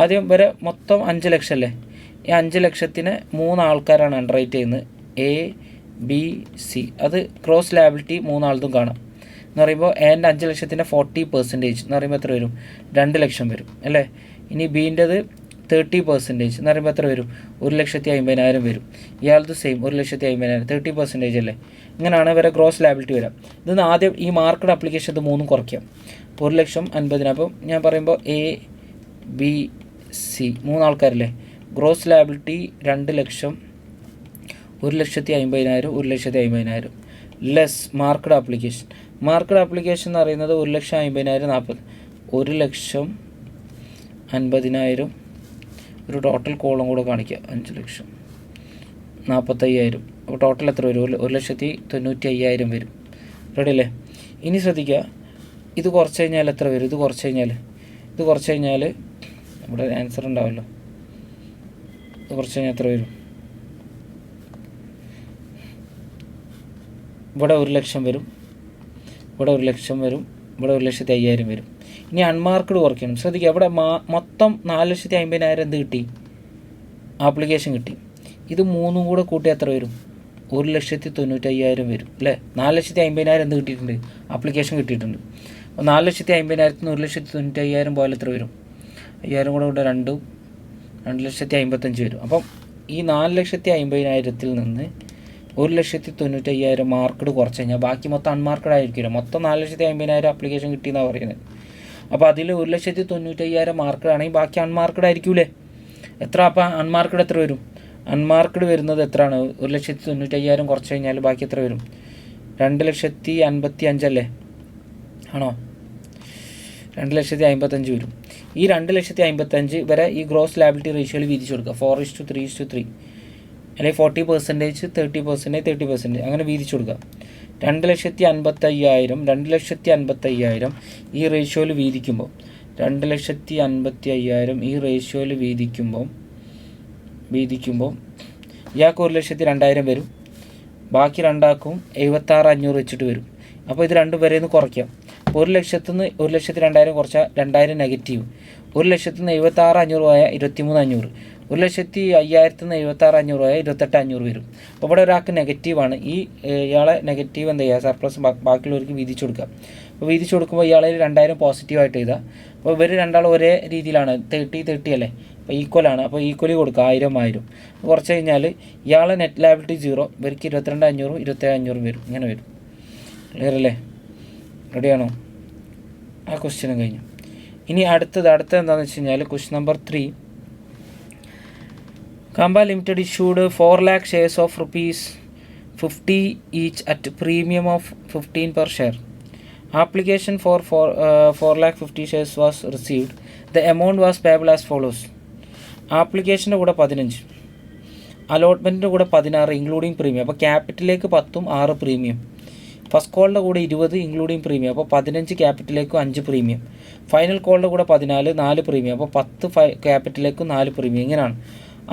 ആദ്യം വരെ മൊത്തം 5 ലക്ഷം അല്ലേ, ഈ 5 ലക്ഷത്തിന് 3 ആൾക്കാരാണ് അണ്ടർ റൈറ്റ് ചെയ്യുന്നത്, എ ബി സി. അത് ക്രോസ് ലാബിലിറ്റി 3 ആളതും കാണാം എന്ന് പറയുമ്പോൾ എൻ്റെ 5 ലക്ഷത്തിൻ്റെ 40% എന്ന് പറയുമ്പോൾ എത്ര വരും? 2 ലക്ഷം വരും അല്ലേ. ഇനി ബീൻ്റെത് 30% എന്ന് പറയുമ്പോൾ എത്ര വരും? 1,50,000 വരും. ഇയാളത് സെയിം 1,50,000, 30% അല്ലേ. ഇങ്ങനെയാണ് ഇവരെ ഗ്രോസ് ലാബിലിറ്റി വരാം. ഇതൊന്ന് ആദ്യം ഈ മാർക്കഡ് ആപ്ലിക്കേഷൻ ഇത് 3 കുറയ്ക്കാം. 1,50,000. അപ്പം ഞാൻ പറയുമ്പോൾ എ ബി സി 3 ആൾക്കാരല്ലേ. ഗ്രോസ് ലാബിലിറ്റി 2 ലക്ഷം, 1,50,000, 1,50,000 less marked application. Marked application എന്ന് പറയുന്നത് 1,50,000 40, 1,50,000 ഒരു ടോട്ടൽ കോളം കൂടെ കാണിക്കുക, 5,45,000. അപ്പോൾ ടോട്ടൽ എത്ര വരും? 1,95,000 വരും. റെഡി അല്ലേ? ഇനി ശ്രദ്ധിക്കുക, ഇത് കുറച്ച് കഴിഞ്ഞാൽ എത്ര വരും? ഇത് കുറച്ച് കഴിഞ്ഞാൽ നമ്മുടെ ആൻസർ ഉണ്ടാവല്ലോ. ഇത് കുറച്ച് കഴിഞ്ഞാൽ എത്ര വരും? ഇവിടെ 1 ലക്ഷം വരും, ഇവിടെ 1 ലക്ഷം വരും, ഇവിടെ 1,05,000 വരും. ഇനി അൺമാർക്കഡ് കുറയ്ക്കണം. ശ്രദ്ധിക്കുക, ഇവിടെ മൊത്തം 4,50,000 എന്ത് കിട്ടി? ആപ്ലിക്കേഷൻ കിട്ടി. ഇത് 3 കൂടെ കൂട്ടി എത്ര വരും? 1,95,000 വരും അല്ലേ. 4,50,000 എന്ത് കിട്ടിയിട്ടുണ്ട്? ആപ്ലിക്കേഷൻ കിട്ടിയിട്ടുണ്ട്. അപ്പോൾ 4,50,000 1,95,000 പോയാൽ എത്ര വരും? 5,000 കൂടെ 2,50,055 വരും. അപ്പം ഈ 4,50,000 നിന്ന് 1,95,000 മാർക്കഡ് കുറച്ച് കഴിഞ്ഞാൽ ബാക്കി മൊത്തം അൺമാർക്കഡ് ആയിരിക്കില്ല. മൊത്തം 4,50,000 ആപ്ലിക്കേഷൻ കിട്ടിയെന്നാണ് പറയുന്നത്. അപ്പോൾ അതിൽ 1,95,000 മാർക്കഡ് ആണെങ്കിൽ ബാക്കി അൺമാർക്കഡ് ആയിരിക്കൂലേ. എത്ര അപ്പം അൺമാർക്കഡ് എത്ര വരും? അൺമാർക്കഡ് വരുന്നത് എത്രയാണ്? 1,95,000 കുറച്ച് കഴിഞ്ഞാൽ ബാക്കി എത്ര വരും? 2,55,000 അല്ലേ, ആണോ? 2,55,000 വരും. ഈ 2,55,000 വരെ ഈ ഗ്രോസ് ലാബിലിറ്റി റേഷ്യോയിൽ വീതിച്ചു കൊടുക്കുക. 4:3:3 അല്ലെങ്കിൽ 40%, 30%, 30% അങ്ങനെ വീതിച്ചു കൊടുക്കുക. 2,55,000 ഈ റേഷ്യോയിൽ വീതിക്കുമ്പോൾ 2,55,000 ഈ റേഷ്യോയിൽ വീതിക്കുമ്പോൾ ഇയാൾക്ക് 1,02,000 വരും. ബാക്കി രണ്ടാൾക്കും 76,500 വെച്ചിട്ട് വരും. അപ്പോൾ ഇത് രണ്ടും വരെ ഒന്ന് കുറയ്ക്കാം. അപ്പോൾ 1 ലക്ഷത്തിൽ നിന്ന് 1,02,000 കുറച്ചാൽ 2,000 നെഗറ്റീവ്. 1 ലക്ഷത്തിൽ നിന്ന് 76,500 പോയാൽ 23,500. 1,05,000 നിന്ന് 76,500 പോയാൽ 28,500 വരും. അപ്പോൾ ഇവിടെ ഒരാൾക്ക് നെഗറ്റീവാണ്. ഇയാളെ നെഗറ്റീവ് എന്താ ചെയ്യുക? സർപ്ലസ് ബാക്കിയുള്ളവർക്ക് വീതിച്ചു കൊടുക്കുക. അപ്പോൾ വീതിച്ചു കൊടുക്കുമ്പോൾ ഇയാളെ 2,000 പോസിറ്റീവായിട്ട് എഴുതുക. അപ്പോൾ ഇവർ രണ്ടാളും ഒരേ രീതിയിലാണ്, 30 അല്ലേ, അപ്പോൾ ഈക്വലാണ്. അപ്പോൾ ഈക്വലി കൊടുക്കുക 1,000. കുറച്ച് കഴിഞ്ഞാൽ ഇയാളെ നെറ്റ് ലാബിലിറ്റി 0, ഇവർക്ക് 22,500, 27,500 വരും. ഇങ്ങനെ വരും. ക്ലിയർ അല്ലേ? റെഡിയാണോ? ആ ക്വസ്റ്റ്യനും കഴിഞ്ഞു. ഇനി അടുത്തത് എന്താണെന്ന് വെച്ച് കഴിഞ്ഞാൽ question number 3. Kamba Limited issued 4 lakh shares of ₹50 each at premium of 15 per share. Application for 4,50,000 shares was received. The amount was payable as follows. ആപ്ലിക്കേഷൻ്റെ കൂടെ 15, അലോട്ട്മെൻറ്റിൻ്റെ കൂടെ 16 ഇൻക്ലൂഡിങ് പ്രീമിയം. അപ്പോൾ ക്യാപിറ്റലിലേക്ക് 10, 6 പ്രീമിയം. ഫസ്റ്റ് കോളിൻ്റെ കൂടെ 20 ഇൻക്ലൂഡിങ് പ്രീമിയം. അപ്പോൾ 15 ക്യാപിറ്റലിലേക്കും 5 premium. Final കോളിൻ്റെ കൂടെ 14, 4 premium. അപ്പോൾ 10 ക്യാപിറ്റലിലേക്കും 4 premium. ഇങ്ങനെയാണ്.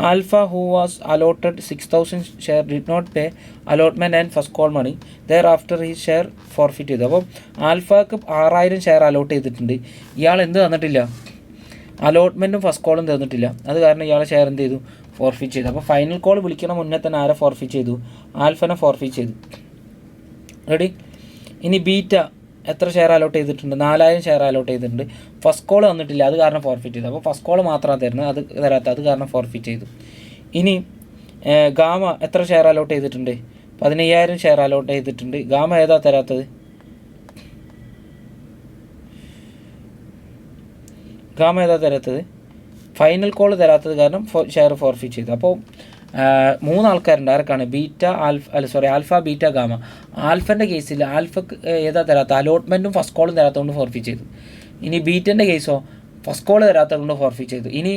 Alpha who was allotted 6,000 share did not pay allotment and first call money thereafter ഈ ഷെയർ ഫോർഫിറ്റ് ചെയ്തു. അപ്പം ആൽഫക്ക് 6,000 ഷെയർ അലോട്ട് ചെയ്തിട്ടുണ്ട്. ഇയാൾ എന്ത് തന്നിട്ടില്ല? അലോട്ട്മെൻറ്റും ഫസ്റ്റ് കോളും തന്നിട്ടില്ല. അത് കാരണം ഇയാളെ ഷെയർ എന്ത് ചെയ്തു? ഫോർഫിറ്റ് ചെയ്തു. അപ്പോൾ ഫൈനൽ കോൾ വിളിക്കണം മുന്നേ തന്നെ ആരെ ഫോർഫിറ്റ് ചെയ്തു? ആൽഫനെ ഫോർഫിറ്റ് ചെയ്തു. റെഡി? ഇനി ബീറ്റ എത്ര ഷെയർ അലോട്ട് ചെയ്തിട്ടുണ്ട്? 4,000 ഷെയർ അലോട്ട് ചെയ്തിട്ടുണ്ട്. ഫസ്റ്റ് കോൾ തന്നിട്ടില്ല, അത് കാരണം ഫോർഫിറ്റ് ചെയ്തു. അപ്പോൾ ഫസ്റ്റ് കോൾ മാത്രമാണ് തരുന്നത്, അത് തരാത്ത, അത് കാരണം ഫോർഫിറ്റ് ചെയ്തു. ഇനി ഗാമ എത്ര ഷെയർ അലോട്ട് ചെയ്തിട്ടുണ്ട്? 15,000 ഷെയർ അലോട്ട് ചെയ്തിട്ടുണ്ട്. ഗാമ ഏതാ തരാത്തത്? ഗാമ ഏതാ തരാത്തത്? ഫൈനൽ കോൾ തരാത്തത് കാരണം ഷെയർ ഫോർഫിറ്റ് ചെയ്തു. അപ്പോൾ 3 ആൾക്കാരുണ്ട്. ആർക്കാണ്? Alpha, beta, gamma. ആൽഫൻ്റെ കേസിൽ ആൽഫക്ക് ഏതാ തരാത്ത? അലോട്ട്മെൻറ്റും ഫസ്റ്റ് കോളും തരാത്തതുകൊണ്ട് ഫോർഫിറ്റ് ചെയ്തു. ഇനി ബീറ്റൻ്റെ കേസോ ഫസ്റ്റ് കോൾ തരാത്തതുകൊണ്ട് ഫോർഫിറ്റ് ചെയ്തു. ഇനി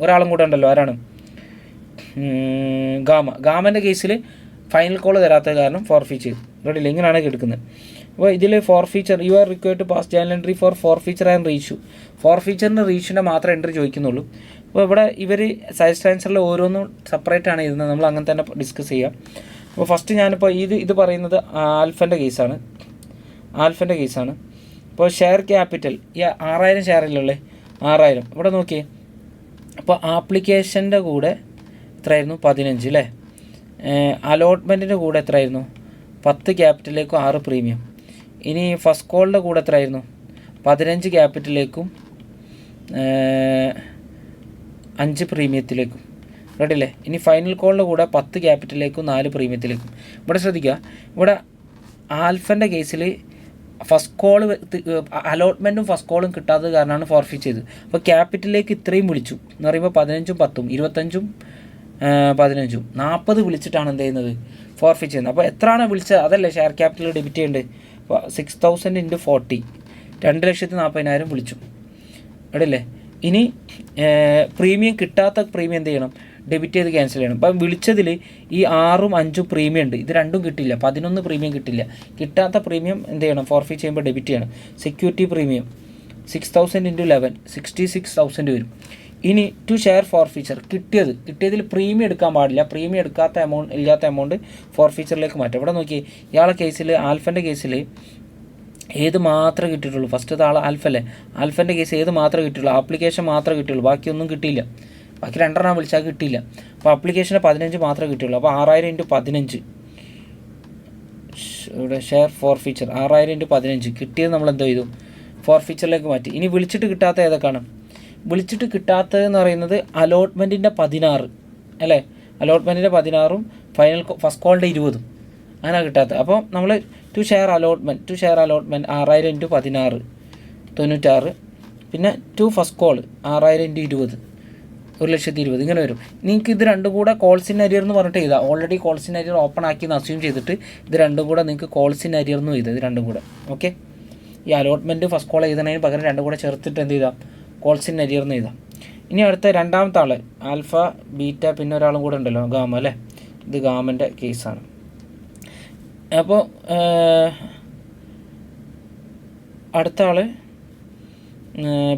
ഒരാളും കൂടെ ഉണ്ടല്ലോ, ആരാണ്? ഗാമൻ്റെ കേസിൽ ഫൈനൽ കോൾ തരാത്തത് കാരണം ഫോർഫിറ്റ് ചെയ്തു. റെഡിയില്ല? ഇങ്ങനെയാണ് എടുക്കുന്നത്. അപ്പോൾ ഇതിൽ forfeiture you are required to pass journal entry for forfeiture and reissue. ഫോർഫീച്ചറിന് റീഷ്യൂവിൻ്റെ മാത്രം എൻട്രി ചോദിക്കുന്നുള്ളൂ. അപ്പോൾ ഇവിടെ ഇവർ സജസ്റ്റ് ആൻസറിൽ ഓരോന്നും സെപ്പറേറ്റ് ആണ് ഇരുന്നത്, നമ്മൾ അങ്ങനെ തന്നെ ഡിസ്കസ് ചെയ്യാം. അപ്പോൾ ഫസ്റ്റ് ഞാനിപ്പോൾ ഇത് പറയുന്നത് ആൽഫൻ്റെ കേസാണ്. ഇപ്പോൾ ഷെയർ ക്യാപിറ്റൽ ഈ 6000 ഷെയറിലുള്ളത് 6000 ഇവിടെ നോക്കിയേ. അപ്പോൾ ആപ്ലിക്കേഷൻ്റെ കൂടെ എത്രയായിരുന്നു 15 അല്ലേ. അലോട്ട്മെൻറ്റിൻ്റെ കൂടെ എത്രയായിരുന്നു 10 ക്യാപിറ്റലിലേക്കും 6 പ്രീമിയം. ഇനി ഫസ്റ്റ് കോളിൻ്റെ കൂടെ എത്രയായിരുന്നു 15 ക്യാപിറ്റലിലേക്കും 5 പ്രീമിയത്തിലേക്കും. റെഡിയല്ലേ. ഇനി ഫൈനൽ കോളിൻ്റെ കൂടെ 10 ക്യാപിറ്റലിലേക്കും 4 പ്രീമിയത്തിലേക്കും. ഇവിടെ ശ്രദ്ധിക്കുക, ഇവിടെ ആൽഫൻ്റെ കേസിൽ ഫസ്റ്റ് കോൾ അലോട്ട്മെൻറ്റും ഫസ്റ്റ് കോളും കിട്ടാത്തത് കാരണമാണ് ഫോർഫിറ്റ് ചെയ്തത്. അപ്പോൾ ക്യാപിറ്റലിലേക്ക് ഇത്രയും വിളിച്ചു എന്ന് പറയുമ്പോൾ 15ഉം 10ഉം 25ഉം 15ഉം 40 വിളിച്ചിട്ടാണ് എന്ത് ചെയ്യുന്നത് ഫോർഫിറ്റ് ചെയ്യുന്നത്. അപ്പോൾ എത്രയാണ് വിളിച്ചത് അതല്ലേ ഷെയർ ക്യാപിറ്റൽ ഡെബിറ്റ് ചെയ്യേണ്ടത്. അപ്പോൾ 6000 × 40 2,40,000 വിളിച്ചു. റെഡിയല്ലേ. ഇനി പ്രീമിയം കിട്ടാത്ത പ്രീമിയം എന്ത് ചെയ്യണം ഡെബിറ്റ് ചെയ്ത് ക്യാൻസൽ ചെയ്യണം. അപ്പം വിളിച്ചതിൽ ഈ 6ഉം 5ഉം പ്രീമിയം ഉണ്ട്, ഇത് രണ്ടും കിട്ടില്ല. 11 പ്രീമിയം കിട്ടില്ല. കിട്ടാത്ത പ്രീമിയം എന്ത് ചെയ്യണം ഫോർഫിറ്റ് ചെയ്യുമ്പോൾ ഡെബിറ്റ് ചെയ്യണം. സെക്യൂരിറ്റി പ്രീമിയം 6000 × 11 66,000 വരും. ഇനി ടു ഷെയർ ഫോർഫീച്ചർ കിട്ടിയതിൽ പ്രീമിയം എടുക്കാൻ പാടില്ല. പ്രീമിയം എടുക്കാത്ത ഇല്ലാത്ത എമൗണ്ട് ഫോർഫീച്ചറിലേക്ക് മാറ്റാം. ഇവിടെ നോക്കി ഇയാളെ കേസിൽ ആൽഫൻ്റെ കേസിൽ ഏത് മാത്രമേ കിട്ടിയിട്ടുള്ളൂ. ഫസ്റ്റത്തെ ആൾ ആൽഫല്ലേ, ആൽഫൻ്റെ കേസ് ഏത് മാത്രമേ കിട്ടിയുള്ളൂ, ആപ്ലിക്കേഷൻ മാത്രമേ കിട്ടിയുള്ളൂ, ബാക്കിയൊന്നും കിട്ടിയില്ല. ബാക്കി 2 വിളിച്ചാൽ കിട്ടിയില്ല. അപ്പോൾ ആപ്ലിക്കേഷന് 15 മാത്രമേ കിട്ടിയുള്ളൂ. അപ്പോൾ 6000 × 15 ഇവിടെ ഷെയർ ഫോർഫീച്ചർ 6000 × 15 കിട്ടിയത് നമ്മൾ എന്തോ ചെയ്തു ഫോർഫീച്ചറിലേക്ക് മാറ്റി. ഇനി വിളിച്ചിട്ട് കിട്ടാത്ത ഏതൊക്കെയാണ്? വിളിച്ചിട്ട് കിട്ടാത്തതെന്ന് പറയുന്നത് അലോട്ട്മെൻറ്റിൻ്റെ 16 അല്ലേ, അലോട്ട്മെൻറ്റിൻ്റെ 16ഉം ഫസ്റ്റ് കോളിൻ്റെ 20ഉം അങ്ങനെ കിട്ടാത്തത്. അപ്പോൾ നമ്മൾ ടു ഷെയർ അലോട്ട്മെൻറ്റ് 6000 × 16 96. പിന്നെ ടു ഫസ്റ്റ് കോൾ 6000 × 20 1,20,000 ഇങ്ങനെ വരും. നിങ്ങൾക്ക് ഇത് രണ്ടും കൂടെ കോൾസ് ഇൻ അരിയർ എന്ന് പറഞ്ഞിട്ട് ചെയ്താൽ already calls in arrear open ആക്കി എന്ന് അസ്യൂം ചെയ്തിട്ട് ഇത് രണ്ടും കൂടെ നിങ്ങൾക്ക് കോൾസ് ഇൻ അരിയർ എന്ന് ചെയ്താൽ ഇത് രണ്ടും കൂടെ ഓക്കെ. ഈ അലോട്ട്മെൻറ്റ് ഫസ്റ്റ് കോൾ എഴുതുന്നതിന് പകരം രണ്ടും കൂടെ ചേർത്തിട്ട് എന്ത് ചെയ്താൽ കോൾസ് ഇൻ അരിയർ എന്ന് എഴുതാം. ഇനി അടുത്ത രണ്ടാമത്തെ ആൾ ആൽഫ ബീറ്റ പിന്നെ ഒരാളും കൂടെ ഉണ്ടല്ലോ ഗാമ അല്ലേ, ഇത് ഗാമൻ്റെ കേസാണ്. അപ്പോൾ അടുത്ത ആൾ